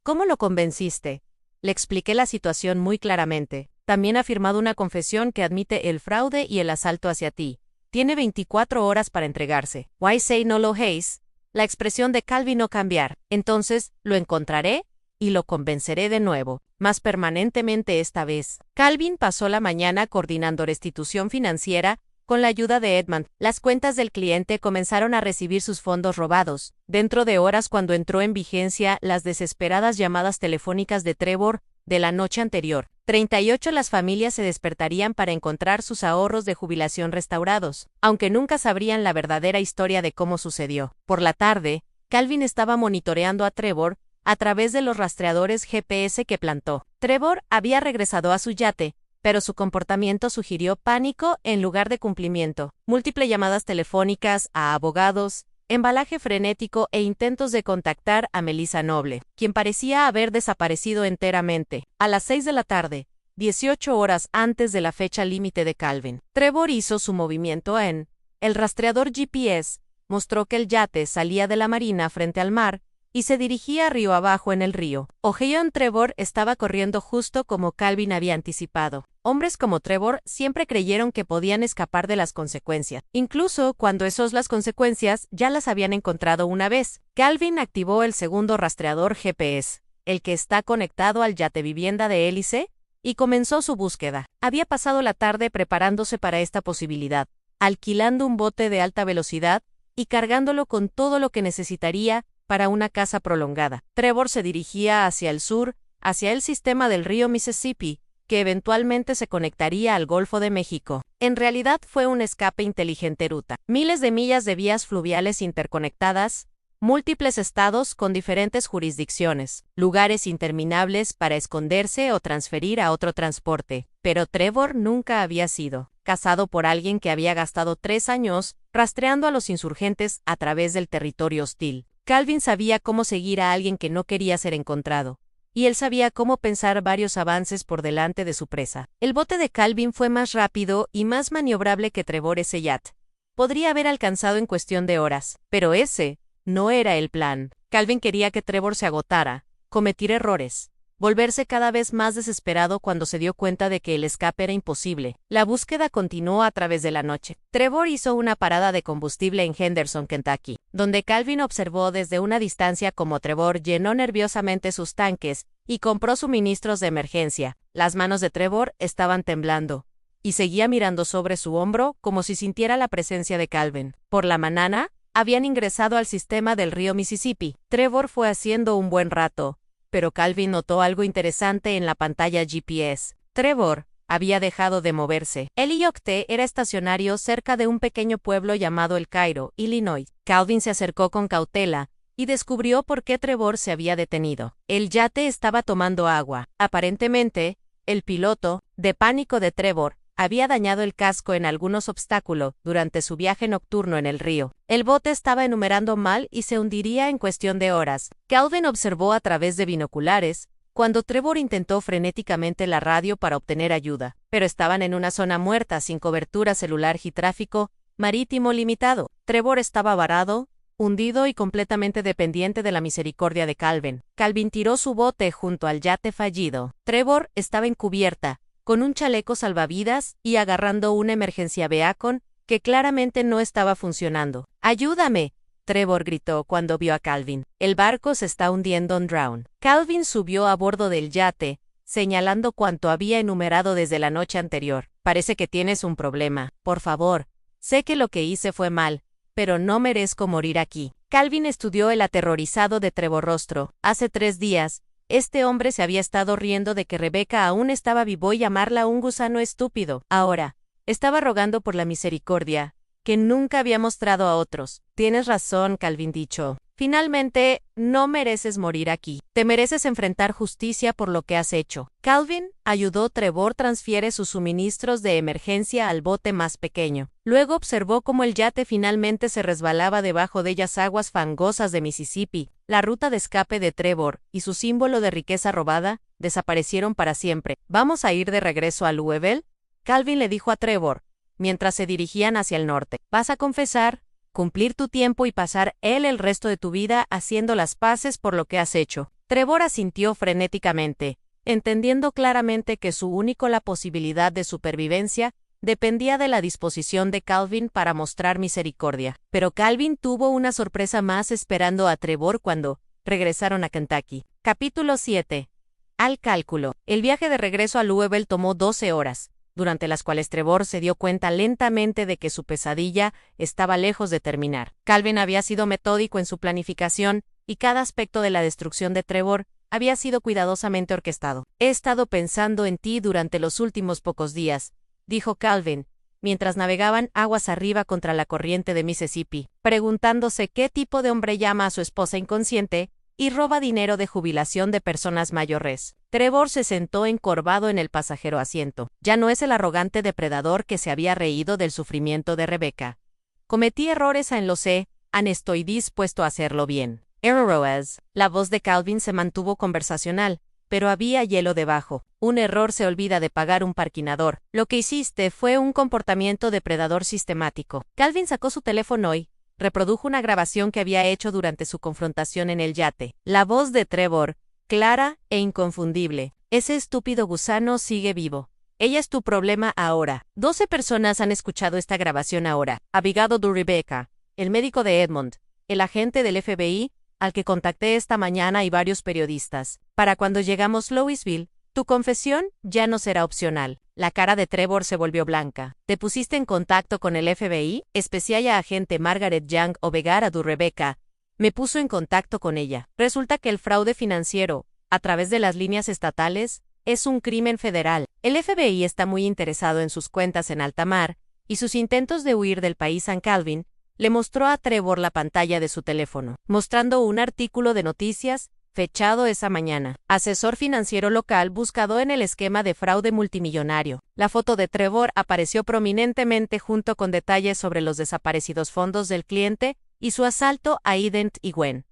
¿Cómo lo convenciste? Le expliqué la situación muy claramente. También ha firmado una confesión que admite el fraude y el asalto hacia ti. Tiene 24 horas para entregarse. Why say no lo hace? La expresión de Calvin no cambiar. Entonces, lo encontraré y lo convenceré de nuevo, más permanentemente esta vez. Calvin pasó la mañana coordinando restitución financiera con la ayuda de Edmund. Las cuentas del cliente comenzaron a recibir sus fondos robados. Dentro de horas, cuando entró en vigencia las desesperadas llamadas telefónicas de Trevor de la noche anterior, 38 las familias se despertarían para encontrar sus ahorros de jubilación restaurados, aunque nunca sabrían la verdadera historia de cómo sucedió. Por la tarde, Calvin estaba monitoreando a Trevor a través de los rastreadores GPS que plantó. Trevor había regresado a su yate, pero su comportamiento sugirió pánico en lugar de cumplimiento. Múltiples llamadas telefónicas a abogados, embalaje frenético e intentos de contactar a Melissa Noble, quien parecía haber desaparecido enteramente. A las 6 de la tarde, 18 horas antes de la fecha límite de Calvin, Trevor hizo su movimiento en el rastreador GPS, mostró que el yate salía de la marina frente al mar y se dirigía río abajo en el río. Ojeon Trevor estaba corriendo justo como Calvin había anticipado. Hombres como Trevor siempre creyeron que podían escapar de las consecuencias, incluso cuando las consecuencias ya las habían encontrado una vez. Calvin activó el segundo rastreador GPS, el que está conectado al yate vivienda de hélice, y comenzó su búsqueda. Había pasado la tarde preparándose para esta posibilidad, alquilando un bote de alta velocidad y cargándolo con todo lo que necesitaría para una caza prolongada. Trevor se dirigía hacia el sur, hacia el sistema del río Mississippi, que eventualmente se conectaría al Golfo de México. En realidad fue un escape inteligente ruta. Miles de millas de vías fluviales interconectadas, múltiples estados con diferentes jurisdicciones, lugares interminables para esconderse o transferir a otro transporte. Pero Trevor nunca había sido cazado por alguien que había gastado 3 años rastreando a los insurgentes a través del territorio hostil. Calvin sabía cómo seguir a alguien que no quería ser encontrado, y él sabía cómo pensar varios avances por delante de su presa. El bote de Calvin fue más rápido y más maniobrable que Trevor ese yate. Podría haber alcanzado en cuestión de horas, pero ese no era el plan. Calvin quería que Trevor se agotara, cometer errores, volverse cada vez más desesperado cuando se dio cuenta de que el escape era imposible. La búsqueda continuó a través de la noche. Trevor hizo una parada de combustible en Henderson, Kentucky, donde Calvin observó desde una distancia cómo Trevor llenó nerviosamente sus tanques y compró suministros de emergencia. Las manos de Trevor estaban temblando, y seguía mirando sobre su hombro como si sintiera la presencia de Calvin. Por la mañana, habían ingresado al sistema del río Mississippi. Trevor fue haciendo un buen rato, pero Calvin notó algo interesante en la pantalla GPS. Trevor había dejado de moverse. El yate era estacionario cerca de un pequeño pueblo llamado El Cairo, Illinois. Calvin se acercó con cautela y descubrió por qué Trevor se había detenido. El yate estaba tomando agua. Aparentemente, el piloto, de pánico de Trevor, había dañado el casco en algunos obstáculos durante su viaje nocturno en el río. El bote estaba enumerando mal y se hundiría en cuestión de horas. Calvin observó a través de binoculares cuando Trevor intentó frenéticamente la radio para obtener ayuda, pero estaban en una zona muerta sin cobertura celular y tráfico marítimo limitado. Trevor estaba varado, hundido y completamente dependiente de la misericordia de Calvin. Calvin tiró su bote junto al yate fallido. Trevor estaba en cubierta, con un chaleco salvavidas y agarrando una emergencia beacon que claramente no estaba funcionando. ¡Ayúdame!, Trevor gritó cuando vio a Calvin. El barco se está hundiendo en Drown. Calvin subió a bordo del yate, señalando cuanto había enumerado desde la noche anterior. Parece que tienes un problema. Por favor, sé que lo que hice fue mal, pero no merezco morir aquí. Calvin estudió el aterrorizado de Trevor rostro. Hace 3 días, este hombre se había estado riendo de que Rebecca aún estaba vivo y llamarla un gusano estúpido. Ahora, Estaba rogando por la misericordia, que nunca había mostrado a otros. Tienes razón, Calvin dijo. Finalmente, no mereces morir aquí. Te mereces enfrentar justicia por lo que has hecho. Calvin ayudó. Trevor transfiere sus suministros de emergencia al bote más pequeño. Luego observó cómo el yate finalmente se resbalaba debajo de ellas aguas fangosas de Mississippi. La ruta de escape de Trevor y su símbolo de riqueza robada desaparecieron para siempre. ¿Vamos a ir de regreso a Louisville?, Calvin le dijo a Trevor, mientras se dirigían hacia el norte. ¿Vas a confesar, cumplir tu tiempo y pasar el resto de tu vida haciendo las paces por lo que has hecho? Trevor asintió frenéticamente, entendiendo claramente que su única posibilidad de supervivencia dependía de la disposición de Calvin para mostrar misericordia. Pero Calvin tuvo una sorpresa más esperando a Trevor cuando regresaron a Kentucky. Capítulo 7. Al cálculo. El viaje de regreso a Louisville tomó 12 horas. Durante las cuales Trevor se dio cuenta lentamente de que su pesadilla estaba lejos de terminar. Calvin había sido metódico en su planificación, y cada aspecto de la destrucción de Trevor había sido cuidadosamente orquestado. He estado pensando en ti durante los últimos pocos días, dijo Calvin, mientras navegaban aguas arriba contra la corriente de Mississippi, preguntándose qué tipo de hombre llama a su esposa inconsciente y roba dinero de jubilación de personas mayores. Trevor se sentó encorvado en el pasajero asiento. Ya no es el arrogante depredador que se había reído del sufrimiento de Rebecca. Cometí errores lo sé, estoy dispuesto a hacerlo bien. Errores. La voz de Calvin se mantuvo conversacional, pero había hielo debajo. Un error se olvida de pagar un parquinador. Lo que hiciste fue un comportamiento depredador sistemático. Calvin sacó su teléfono y reprodujo una grabación que había hecho durante su confrontación en el yate. La voz de Trevor, clara e inconfundible. Ese estúpido gusano sigue vivo. Ella es tu problema ahora. 12 personas han escuchado esta grabación ahora. Abigado de Rebecca, el médico de Edmond, el agente del FBI, al que contacté esta mañana y varios periodistas. Para cuando llegamos a Louisville, tu confesión ya no será opcional. La cara de Trevor se volvió blanca. ¿Te pusiste en contacto con el FBI? Especial agente Margaret Young Obegara du Rebecca me puso en contacto con ella. Resulta que el fraude financiero, a través de las líneas estatales, es un crimen federal. El FBI está muy interesado en sus cuentas en alta mar, y sus intentos de huir del país. San Calvin le mostró a Trevor la pantalla de su teléfono, mostrando un artículo de noticias fechado esa mañana. Asesor financiero local buscado en el esquema de fraude multimillonario. La foto de Trevor apareció prominentemente junto con detalles sobre los desaparecidos fondos del cliente y su asalto a Ident y Gwen.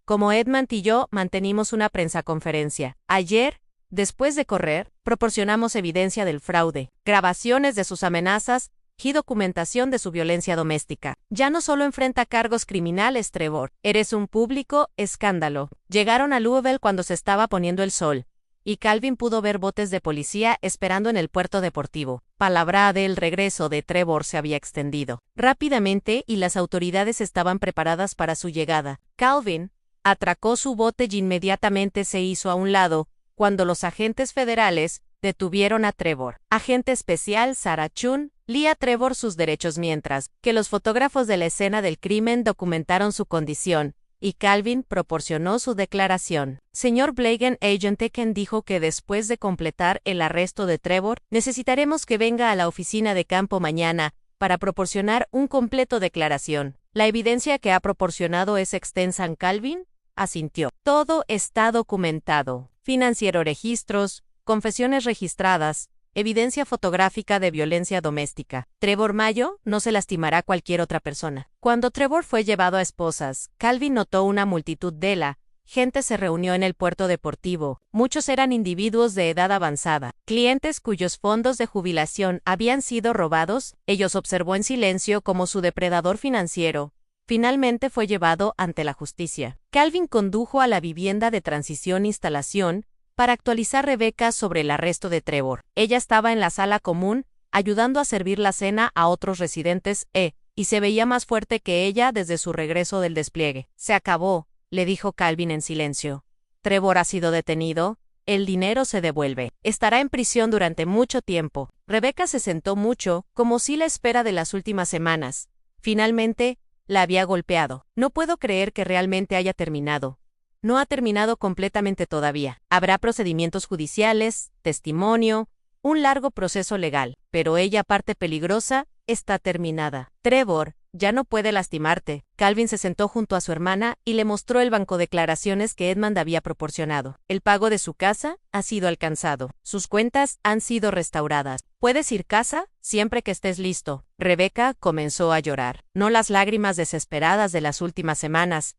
Como Edmund y yo mantenimos una prensaconferencia. Ayer, después de correr, proporcionamos evidencia del fraude, grabaciones de sus amenazas y documentación de su violencia doméstica. Ya no solo enfrenta cargos criminales, Trevor. Eres un público escándalo. Llegaron a Louisville cuando se estaba poniendo el sol, y Calvin pudo ver botes de policía esperando en el puerto deportivo. Palabra del regreso de Trevor se había extendido rápidamente y las autoridades estaban preparadas para su llegada. Calvin atracó su bote y inmediatamente se hizo a un lado cuando los agentes federales detuvieron a Trevor. Agente especial Sarah Chun lee a Trevor sus derechos mientras que los fotógrafos de la escena del crimen documentaron su condición, y Calvin proporcionó su declaración. Señor Blagan, Agent Ken dijo que después de completar el arresto de Trevor, necesitaremos que venga a la oficina de campo mañana para proporcionar un completo declaración. La evidencia que ha proporcionado es extensa. Calvin asintió. Todo está documentado. Financiero, registros, confesiones registradas, evidencia fotográfica de violencia doméstica. Trevor Mayo no se lastimará a cualquier otra persona. Cuando Trevor fue llevado a esposas, Calvin notó una multitud de la gente se reunió en el puerto deportivo. Muchos eran individuos de edad avanzada, clientes cuyos fondos de jubilación habían sido robados. Ellos observó en silencio como su depredador financiero finalmente fue llevado ante la justicia. Calvin condujo a la vivienda de transición-instalación para actualizar a Rebecca sobre el arresto de Trevor. Ella estaba en la sala común, ayudando a servir la cena a otros residentes y se veía más fuerte que ella desde su regreso del despliegue. Se acabó, le dijo Calvin en silencio. Trevor ha sido detenido, el dinero se devuelve. Estará en prisión durante mucho tiempo. Rebecca se sentó mucho, como si la espera de las últimas semanas. Finalmente, la había golpeado. No puedo creer que realmente haya terminado. No ha terminado completamente todavía. Habrá procedimientos judiciales, testimonio, un largo proceso legal, pero ella parte peligrosa, está terminada. Trevor, ya no puede lastimarte. Calvin se sentó junto a su hermana y le mostró el banco de declaraciones que Edmund había proporcionado. El pago de su casa ha sido alcanzado. Sus cuentas han sido restauradas. ¿Puedes ir a casa? Siempre que estés listo. Rebecca comenzó a llorar. No las lágrimas desesperadas de las últimas semanas,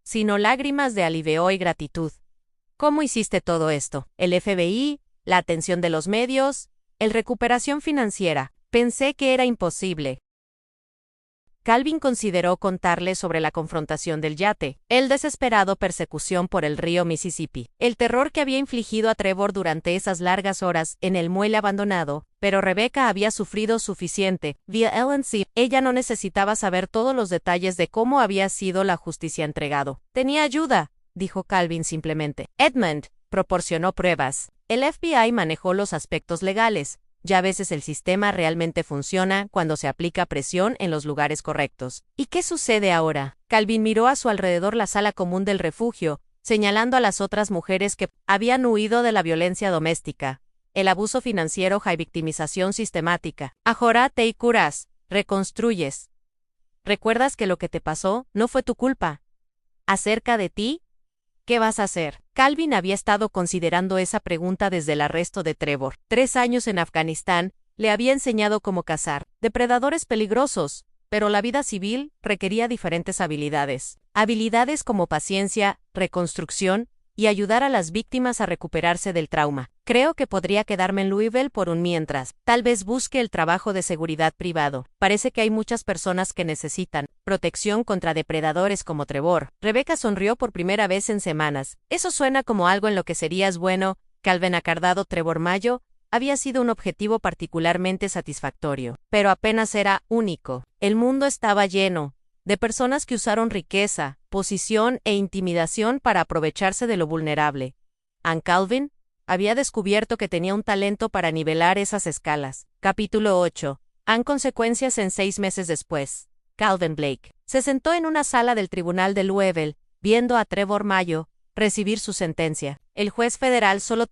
sino lágrimas de alivio y gratitud. ¿Cómo hiciste todo esto? El FBI, la atención de los medios, la recuperación financiera. Pensé que era imposible. Calvin consideró contarle sobre la confrontación del yate, el desesperado persecución por el río Mississippi, el terror que había infligido a Trevor durante esas largas horas en el muelle abandonado, pero Rebecca había sufrido suficiente. Vía LNC, ella no necesitaba saber todos los detalles de cómo había sido la justicia entregado. Tenía ayuda, dijo Calvin simplemente. Edmund proporcionó pruebas. El FBI manejó los aspectos legales. Ya a veces el sistema realmente funciona cuando se aplica presión en los lugares correctos. ¿Y qué sucede ahora? Calvin miró a su alrededor la sala común del refugio, señalando a las otras mujeres que habían huido de la violencia doméstica, el abuso financiero y victimización sistemática. Ahora te curas, reconstruyes. ¿Recuerdas que lo que te pasó no fue tu culpa? ¿Acerca de ti? ¿Qué vas a hacer? Calvin había estado considerando esa pregunta desde el arresto de Trevor. 3 años en Afganistán le había enseñado cómo cazar depredadores peligrosos, pero la vida civil requería diferentes habilidades. Habilidades como paciencia, reconstrucción y ayudar a las víctimas a recuperarse del trauma. Creo que podría quedarme en Louisville por un mientras. Tal vez busque el trabajo de seguridad privado. Parece que hay muchas personas que necesitan protección contra depredadores como Trevor. Rebecca sonrió por primera vez en semanas. Eso suena como algo en lo que serías bueno. Calvin acardado Trevor Mayo había sido un objetivo particularmente satisfactorio, pero apenas era único. El mundo estaba lleno de personas que usaron riqueza, posición e intimidación para aprovecharse de lo vulnerable. Ann Calvin había descubierto que tenía un talento para nivelar esas escalas. Capítulo 8. Ann consecuencias en 6 meses después. Calvin Blake se sentó en una sala del tribunal de Louisville, viendo a Trevor Mayo recibir su sentencia. El juez federal solo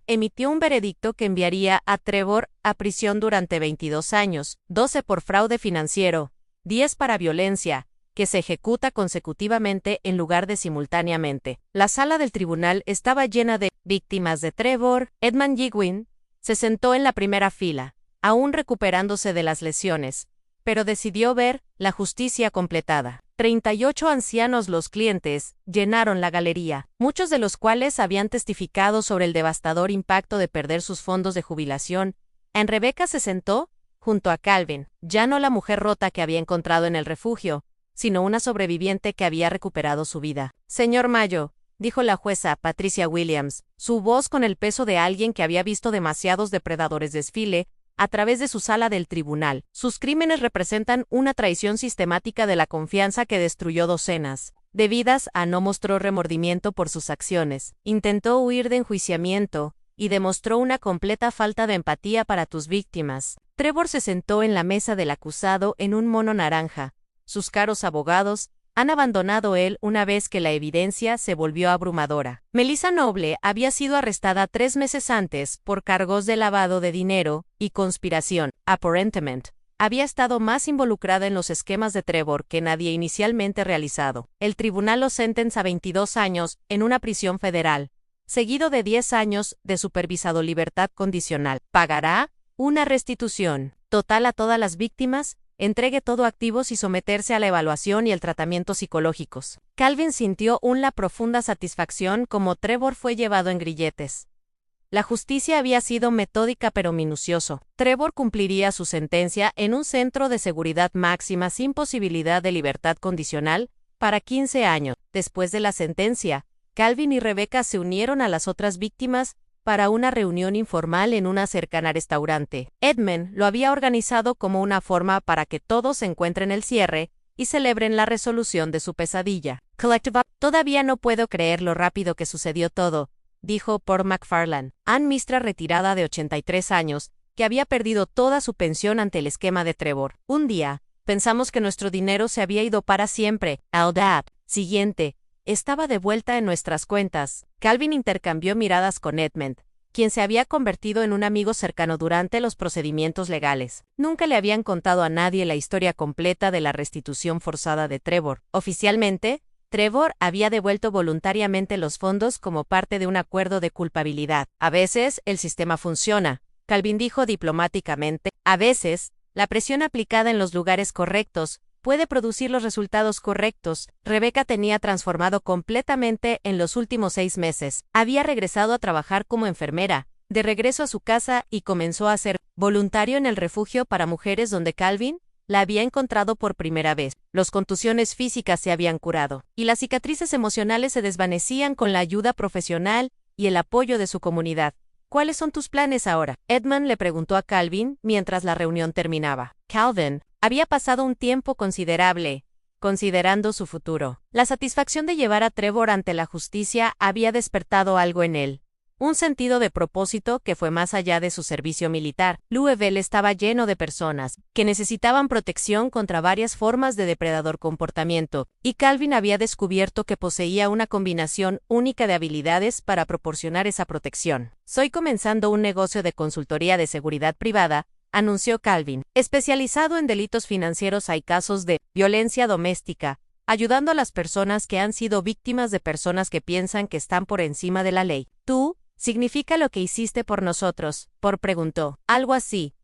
emitió un veredicto que enviaría a Trevor a prisión durante 22 años, 12 por fraude financiero, 10 para violencia, que se ejecuta consecutivamente en lugar de simultáneamente. La sala del tribunal estaba llena de víctimas de Trevor. Edmund Yigwin se sentó en la primera fila, aún recuperándose de las lesiones, pero decidió ver la justicia completada. 38 ancianos, los clientes, llenaron la galería, muchos de los cuales habían testificado sobre el devastador impacto de perder sus fondos de jubilación. Rebecca se sentó junto a Calvin, ya no la mujer rota que había encontrado en el refugio, sino una sobreviviente que había recuperado su vida. Señor Mayo, dijo la jueza Patricia Williams, su voz con el peso de alguien que había visto demasiados depredadores desfile a través de su sala del tribunal. Sus crímenes representan una traición sistemática de la confianza que destruyó docenas de vidas. No mostró remordimiento por sus acciones, intentó huir de enjuiciamiento y demostró una completa falta de empatía para tus víctimas. Trevor se sentó en la mesa del acusado en un mono naranja. Sus caros abogados han abandonado él una vez que la evidencia se volvió abrumadora. Melissa Noble había sido arrestada 3 meses antes por cargos de lavado de dinero y conspiración. Aparentemente, había estado más involucrada en los esquemas de Trevor que nadie inicialmente realizado. El tribunal lo sentencia a 22 años en una prisión federal, seguido de 10 años de supervisado libertad condicional. Pagará una restitución total a todas las víctimas, entregue todo activos y someterse a la evaluación y el tratamiento psicológicos. Calvin sintió una profunda satisfacción como Trevor fue llevado en grilletes. La justicia había sido metódica pero minucioso. Trevor cumpliría su sentencia en un centro de seguridad máxima sin posibilidad de libertad condicional para 15 años. Después de la sentencia, Calvin y Rebecca se unieron a las otras víctimas para una reunión informal en una cercana restaurante. Edmund lo había organizado como una forma para que todos encuentren el cierre y celebren la resolución de su pesadilla. Collective. Todavía no puedo creer lo rápido que sucedió todo, dijo Paul McFarland. Ann Mistra, retirada de 83 años, que había perdido toda su pensión ante el esquema de Trevor. Un día, pensamos que nuestro dinero se había ido para siempre. Al día siguiente, estaba de vuelta en nuestras cuentas. Calvin intercambió miradas con Edmund. quien se había convertido en un amigo cercano durante los procedimientos legales. Nunca le habían contado a nadie la historia completa de la restitución forzada de Trevor. Oficialmente, Trevor había devuelto voluntariamente los fondos como parte de un acuerdo de culpabilidad. A veces, el sistema funciona, Calvin dijo diplomáticamente. A veces, la presión aplicada en los lugares correctos puede producir los resultados correctos. Rebecca tenía transformado completamente en los últimos 6 meses. Había regresado a trabajar como enfermera, de regreso a su casa y comenzó a ser voluntario en el refugio para mujeres donde Calvin la había encontrado por primera vez. Las contusiones físicas se habían curado, y las cicatrices emocionales se desvanecían con la ayuda profesional y el apoyo de su comunidad. ¿Cuáles son tus planes ahora? Edmund le preguntó a Calvin mientras la reunión terminaba. Calvin había pasado un tiempo considerable considerando su futuro. La satisfacción de llevar a Trevor ante la justicia había despertado algo en él. Un sentido de propósito que fue más allá de su servicio militar. Louisville estaba lleno de personas que necesitaban protección contra varias formas de depredador comportamiento, y Calvin había descubierto que poseía una combinación única de habilidades para proporcionar esa protección. Estoy comenzando un negocio de consultoría de seguridad privada, anunció Calvin. Especializado en delitos financieros, hay casos de violencia doméstica, ayudando a las personas que han sido víctimas de personas que piensan que están por encima de la ley. ¿Tú? ¿Significa lo que hiciste por nosotros? Por preguntó. Algo así.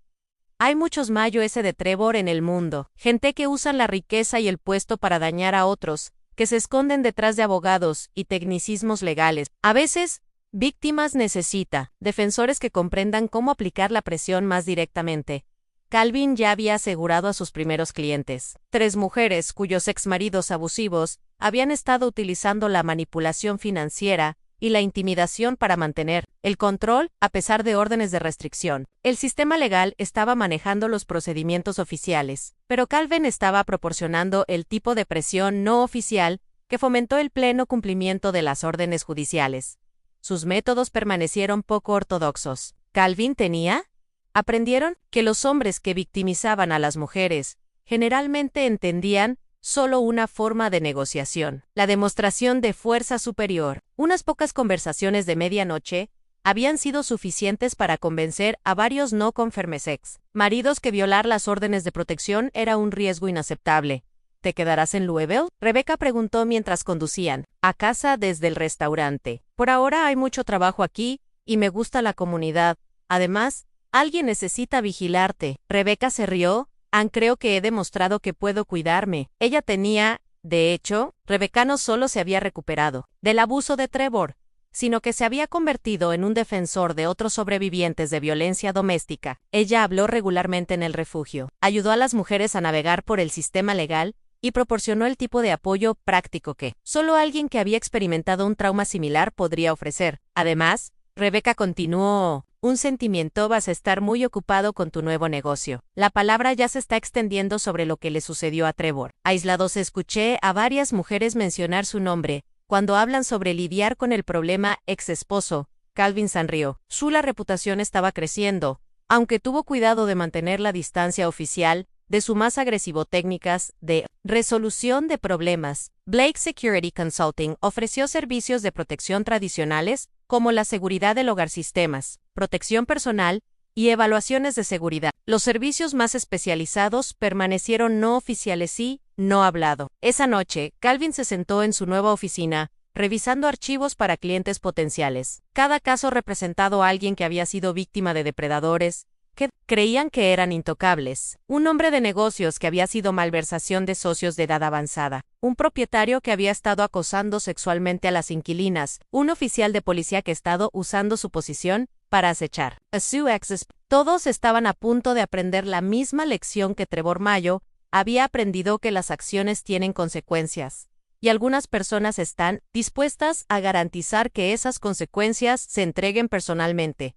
Hay muchos Mayo S. de Trevor en el mundo. Gente que usan la riqueza y el puesto para dañar a otros, que se esconden detrás de abogados y tecnicismos legales. A veces, víctimas necesita defensores que comprendan cómo aplicar la presión más directamente. Calvin ya había asegurado a sus primeros clientes. 3 mujeres cuyos exmaridos abusivos habían estado utilizando la manipulación financiera y la intimidación para mantener el control, a pesar de órdenes de restricción. El sistema legal estaba manejando los procedimientos oficiales, pero Calvin estaba proporcionando el tipo de presión no oficial que fomentó el pleno cumplimiento de las órdenes judiciales. Sus métodos permanecieron poco ortodoxos. Calvin tenía aprendieron que los hombres que victimizaban a las mujeres generalmente entendían solo una forma de negociación: la demostración de fuerza superior. Unas pocas conversaciones de medianoche habían sido suficientes para convencer a varios no conformes ex maridos que violar las órdenes de protección era un riesgo inaceptable. ¿Te quedarás en Louisville? Rebecca preguntó mientras conducían a casa desde el restaurante. Por ahora hay mucho trabajo aquí, y me gusta la comunidad. Además, alguien necesita vigilarte. Rebecca se rió. Creo que he demostrado que puedo cuidarme. Ella tenía, de hecho, Rebecca no solo se había recuperado del abuso de Trevor, sino que se había convertido en un defensor de otros sobrevivientes de violencia doméstica. Ella habló regularmente en el refugio, ayudó a las mujeres a navegar por el sistema legal y proporcionó el tipo de apoyo práctico que solo alguien que había experimentado un trauma similar podría ofrecer. Además, Rebecca continuó: un sentimiento, vas a estar muy ocupado con tu nuevo negocio. La palabra ya se está extendiendo sobre lo que le sucedió a Trevor. Aislados, escuché a varias mujeres mencionar su nombre cuando hablan sobre lidiar con el problema ex esposo. Calvin sonrió. Su reputación estaba creciendo, aunque tuvo cuidado de mantener la distancia oficial de su más agresivo técnicas de resolución de problemas. Blake Security Consulting ofreció servicios de protección tradicionales como la seguridad del hogar, sistemas, protección personal y evaluaciones de seguridad. Los servicios más especializados permanecieron no oficiales y no hablado. Esa noche, Calvin se sentó en su nueva oficina, revisando archivos para clientes potenciales. Cada caso representado a alguien que había sido víctima de depredadores que creían que eran intocables. Un hombre de negocios que había sido malversación de socios de edad avanzada. Un propietario que había estado acosando sexualmente a las inquilinas. Un oficial de policía que estado usando su posición para acechar a su ex. Todos estaban a punto de aprender la misma lección que Trevor Mayo había aprendido: que las acciones tienen consecuencias. Y algunas personas están dispuestas a garantizar que esas consecuencias se entreguen personalmente.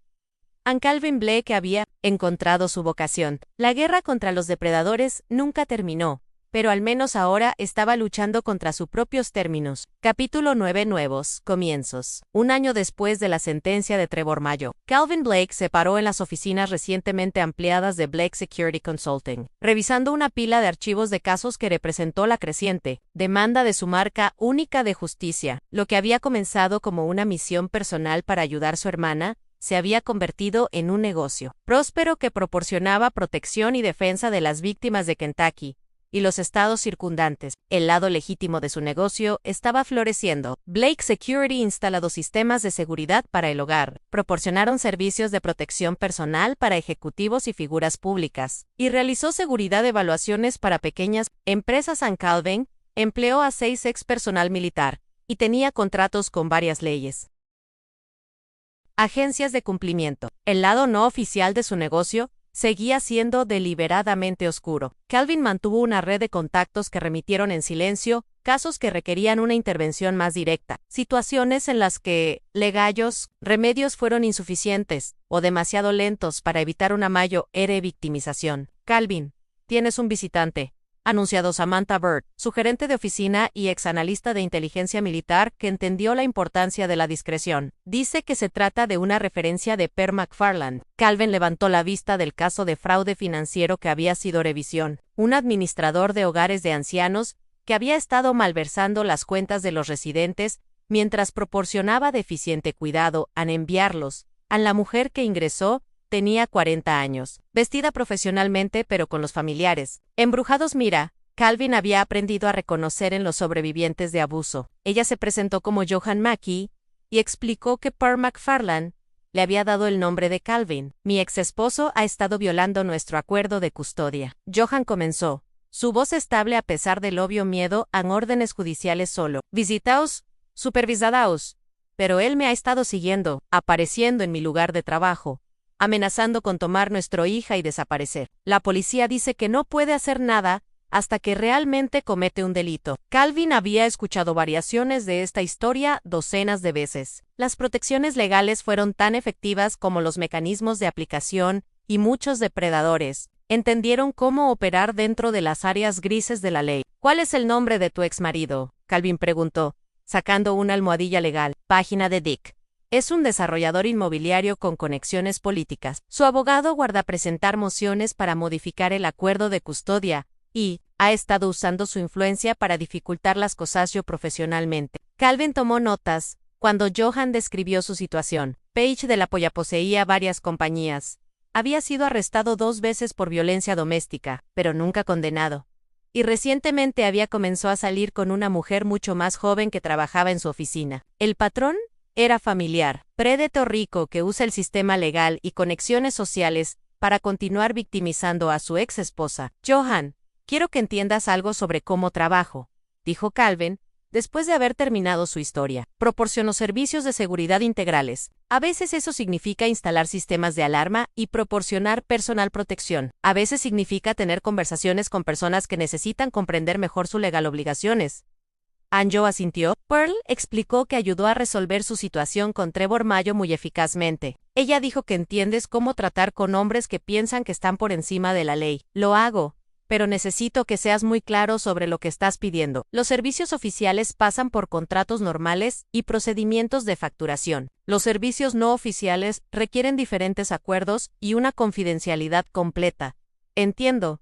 Calvin Blake había encontrado su vocación. La guerra contra los depredadores nunca terminó, pero al menos ahora estaba luchando contra sus propios términos. Capítulo 9. Nuevos comienzos. Un año después de la sentencia de Trevor Mayo, Calvin Blake se paró en las oficinas recientemente ampliadas de Blake Security Consulting, revisando una pila de archivos de casos que representó la creciente demanda de su marca única de justicia. Lo que había comenzado como una misión personal para ayudar a su hermana se había convertido en un negocio próspero que proporcionaba protección y defensa de las víctimas de Kentucky y los estados circundantes. El lado legítimo de su negocio estaba floreciendo. Blake Security instalado sistemas de seguridad para el hogar, proporcionaron servicios de protección personal para ejecutivos y figuras públicas, y realizó seguridad de evaluaciones para pequeñas empresas. Ann Calvin empleó a 6 ex personal militar y tenía contratos con varias leyes. Agencias de cumplimiento. El lado no oficial de su negocio seguía siendo deliberadamente oscuro. Calvin mantuvo una red de contactos que remitieron en silencio casos que requerían una intervención más directa, situaciones en las que remedios fueron insuficientes o demasiado lentos para evitar una mayor victimización. Calvin, tienes un visitante, anunciado Samantha Bird, su gerente de oficina y ex analista de inteligencia militar que entendió la importancia de la discreción. Dice que se trata de una referencia de Per McFarland. Calvin levantó la vista del caso de fraude financiero que había sido revisión. Un administrador de hogares de ancianos que había estado malversando las cuentas de los residentes mientras proporcionaba deficiente cuidado al enviarlos a la mujer que ingresó. Tenía 40 años, vestida profesionalmente pero con los familiares embrujados. Calvin había aprendido a reconocer en los sobrevivientes de abuso. Ella se presentó como Johan Mackey y explicó que Per McFarland le había dado el nombre de Calvin. Mi ex esposo ha estado violando nuestro acuerdo de custodia. Johan comenzó, su voz estable a pesar del obvio miedo a órdenes judiciales solo. Visitaos, supervisadaos. Pero él me ha estado siguiendo, apareciendo en mi lugar de trabajo, amenazando con tomar nuestra hija y desaparecer. La policía dice que no puede hacer nada hasta que realmente comete un delito. Calvin había escuchado variaciones de esta historia docenas de veces. Las protecciones legales fueron tan efectivas como los mecanismos de aplicación y muchos depredadores entendieron cómo operar dentro de las áreas grises de la ley. ¿Cuál es el nombre de tu exmarido?, Calvin preguntó, sacando una almohadilla legal. Página de Dick. Es un desarrollador inmobiliario con conexiones políticas. Su abogado guarda presentar mociones para modificar el acuerdo de custodia y ha estado usando su influencia para dificultar las cosas yo profesionalmente. Calvin tomó notas cuando Johan describió su situación. Page de la Polla poseía varias compañías. Había sido arrestado 2 veces por violencia doméstica, pero nunca condenado. Y recientemente había comenzado a salir con una mujer mucho más joven que trabajaba en su oficina. El patrón era familiar, prédito rico que usa el sistema legal y conexiones sociales para continuar victimizando a su ex esposa. Johan, quiero que entiendas algo sobre cómo trabajo, dijo Calvin, después de haber terminado su historia. Proporciono servicios de seguridad integrales. A veces eso significa instalar sistemas de alarma y proporcionar personal protección. A veces significa tener conversaciones con personas que necesitan comprender mejor sus legal obligaciones. Anjo asintió. Pearl explicó que ayudó a resolver su situación con Trevor Mayo muy eficazmente. Ella dijo que entiendes cómo tratar con hombres que piensan que están por encima de la ley. Lo hago, pero necesito que seas muy claro sobre lo que estás pidiendo. Los servicios oficiales pasan por contratos normales y procedimientos de facturación. Los servicios no oficiales requieren diferentes acuerdos y una confidencialidad completa. Entiendo.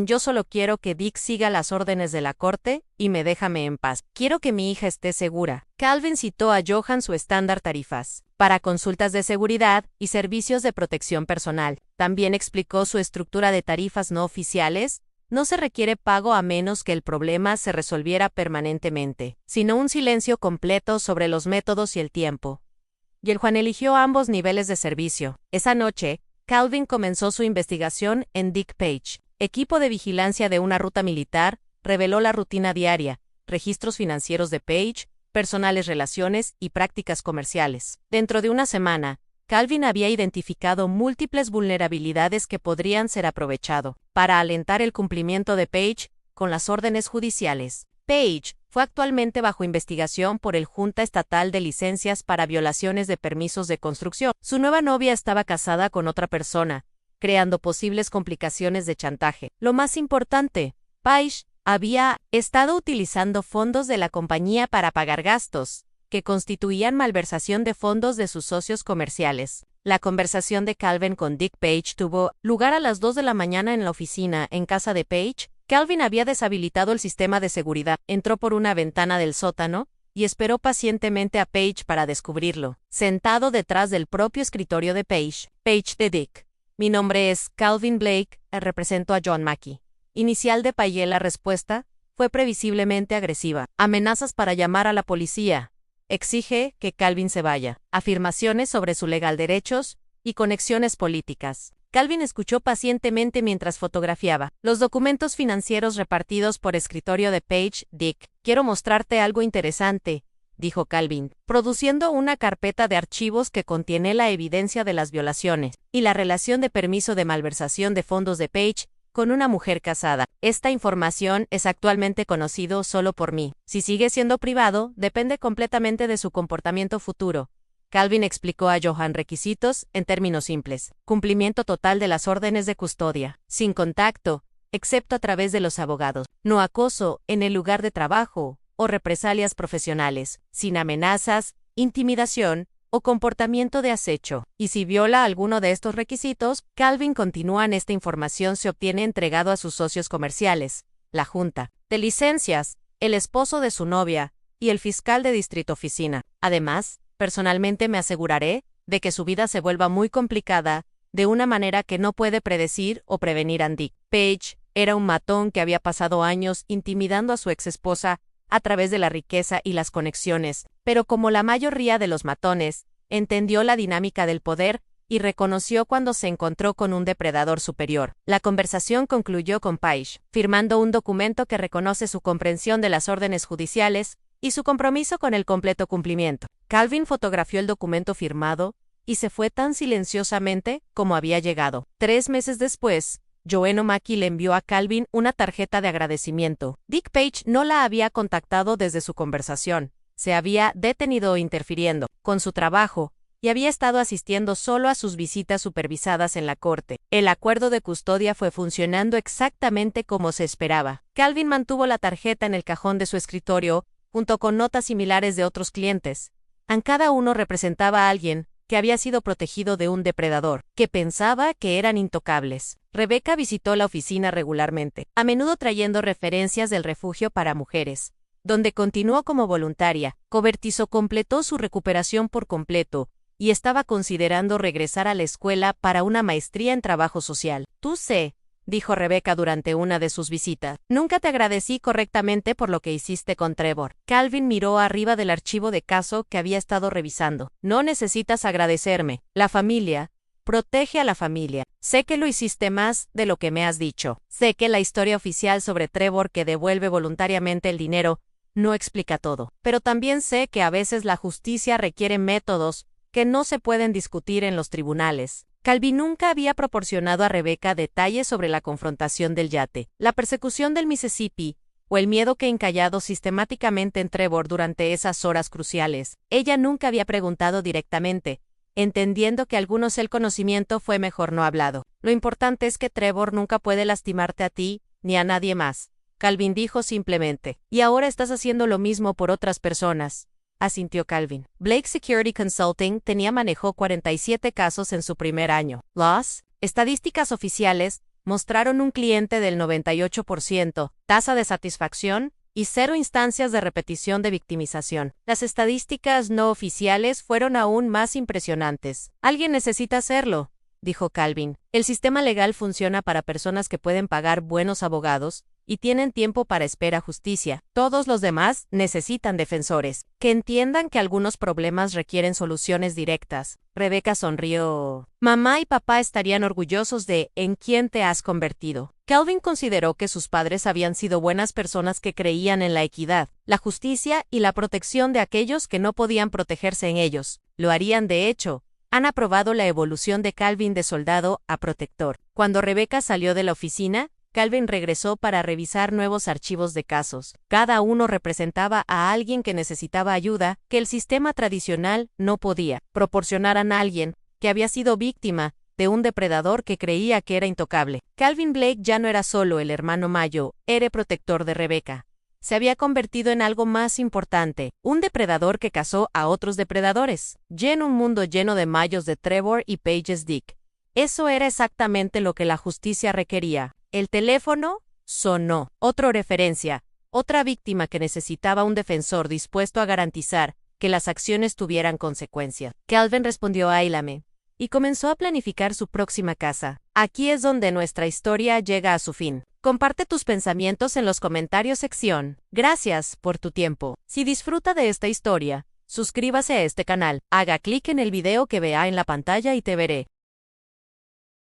Yo solo quiero que Dick siga las órdenes de la corte y déjame en paz. Quiero que mi hija esté segura. Calvin citó a Johan su estándar tarifas para consultas de seguridad y servicios de protección personal. También explicó su estructura de tarifas no oficiales. No se requiere pago a menos que el problema se resolviera permanentemente, sino un silencio completo sobre los métodos y el tiempo. Y el Juan eligió ambos niveles de servicio. Esa noche, Calvin comenzó su investigación en Dick Page. Equipo de vigilancia de una ruta militar reveló la rutina diaria, registros financieros de Page, personales relaciones y prácticas comerciales. Dentro de una semana, Calvin había identificado múltiples vulnerabilidades que podrían ser aprovechado para alentar el cumplimiento de Page con las órdenes judiciales. Page fue actualmente bajo investigación por el Junta Estatal de Licencias para violaciones de permisos de construcción. Su nueva novia estaba casada con otra persona, creando posibles complicaciones de chantaje. Lo más importante, Page había estado utilizando fondos de la compañía para pagar gastos que constituían malversación de fondos de sus socios comerciales. La conversación de Calvin con Dick Page tuvo lugar a las 2 de la mañana en la oficina en casa de Page. Calvin había deshabilitado el sistema de seguridad, entró por una ventana del sótano y esperó pacientemente a Paige para descubrirlo. Sentado detrás del propio escritorio de Paige de Dick. Mi nombre es Calvin Blake, represento a John Mackey. Inicial de Paige. La respuesta fue previsiblemente agresiva. Amenazas para llamar a la policía. Exige que Calvin se vaya. Afirmaciones sobre su legal derechos y conexiones políticas. Calvin escuchó pacientemente mientras fotografiaba los documentos financieros repartidos por escritorio de Paige. Dick, quiero mostrarte algo interesante, dijo Calvin, produciendo una carpeta de archivos que contiene la evidencia de las violaciones y la relación de permiso de malversación de fondos de Paige con una mujer casada. Esta información es actualmente conocido solo por mí. Si sigue siendo privado, depende completamente de su comportamiento futuro. Calvin explicó a Johan requisitos en términos simples. Cumplimiento total de las órdenes de custodia. Sin contacto, excepto a través de los abogados. No acoso en el lugar de trabajo o represalias profesionales. Sin amenazas, intimidación o comportamiento de acecho. Y si viola alguno de estos requisitos, Calvin continúa. Esta información se obtiene entregado a sus socios comerciales, la junta de licencias, el esposo de su novia y el fiscal de distrito oficina. Además, personalmente me aseguraré de que su vida se vuelva muy complicada de una manera que no puede predecir o prevenir. Andy Paige era un matón que había pasado años intimidando a su exesposa a través de la riqueza y las conexiones, pero como la mayoría de los matones, entendió la dinámica del poder y reconoció cuando se encontró con un depredador superior. La conversación concluyó con Paige firmando un documento que reconoce su comprensión de las órdenes judiciales y su compromiso con el completo cumplimiento. Calvin fotografió el documento firmado y se fue tan silenciosamente como había llegado. 3 meses después, Joanna Mackey le envió a Calvin una tarjeta de agradecimiento. Dick Paige no la había contactado desde su conversación. Se había detenido interfiriendo con su trabajo y había estado asistiendo solo a sus visitas supervisadas en la corte. El acuerdo de custodia fue funcionando exactamente como se esperaba. Calvin mantuvo la tarjeta en el cajón de su escritorio junto con notas similares de otros clientes. Cada uno representaba a alguien que había sido protegido de un depredador, que pensaba que eran intocables. Rebecca visitó la oficina regularmente, a menudo trayendo referencias del refugio para mujeres, donde continuó como voluntaria. Cobertizo completó su recuperación por completo y estaba considerando regresar a la escuela para una maestría en trabajo social. Tú sé, dijo Rebecca durante una de sus visitas. Nunca te agradecí correctamente por lo que hiciste con Trevor. Calvin miró arriba del archivo de caso que había estado revisando. No necesitas agradecerme. La familia protege a la familia. Sé que lo hiciste más de lo que me has dicho. Sé que la historia oficial sobre Trevor que devuelve voluntariamente el dinero no explica todo. Pero también sé que a veces la justicia requiere métodos que no se pueden discutir en los tribunales. Calvin nunca había proporcionado a Rebecca detalles sobre la confrontación del yate, la persecución del Mississippi, o el miedo que encallado sistemáticamente en Trevor durante esas horas cruciales. Ella nunca había preguntado directamente, entendiendo que algunos el conocimiento fue mejor no hablado. Lo importante es que Trevor nunca puede lastimarte a ti, ni a nadie más. Calvin dijo simplemente, y ahora estás haciendo lo mismo por otras personas. Asintió Calvin. Blake Security Consulting manejó 47 casos en su primer año. Las estadísticas oficiales mostraron un cliente del 98%, tasa de satisfacción y 0 instancias de repetición de victimización. Las estadísticas no oficiales fueron aún más impresionantes. Alguien necesita hacerlo, dijo Calvin. El sistema legal funciona para personas que pueden pagar buenos abogados y tienen tiempo para esperar justicia. Todos los demás necesitan defensores, que entiendan que algunos problemas requieren soluciones directas. Rebecca sonrió. Mamá y papá estarían orgullosos de en quién te has convertido. Calvin consideró que sus padres habían sido buenas personas que creían en la equidad, la justicia y la protección de aquellos que no podían protegerse en ellos. Lo harían de hecho. Han aprobado la evolución de Calvin de soldado a protector. Cuando Rebecca salió de la oficina, Calvin regresó para revisar nuevos archivos de casos. Cada uno representaba a alguien que necesitaba ayuda que el sistema tradicional no podía. Proporcionar a alguien que había sido víctima de un depredador que creía que era intocable. Calvin Blake ya no era solo el hermano mayo, era protector de Rebecca. Se había convertido en algo más importante, un depredador que cazó a otros depredadores. En un mundo lleno de mayos de Trevor y Paige's Dick. Eso era exactamente lo que la justicia requería. El teléfono sonó. Otra referencia. otra víctima que necesitaba un defensor dispuesto a garantizar que las acciones tuvieran consecuencias. Calvin respondió a Ailame y comenzó a planificar su próxima caza. Aquí es donde nuestra historia llega a su fin. Comparte tus pensamientos en los comentarios sección. Gracias por tu tiempo. Si disfruta de esta historia, suscríbase a este canal, haga clic en el video que vea en la pantalla y te veré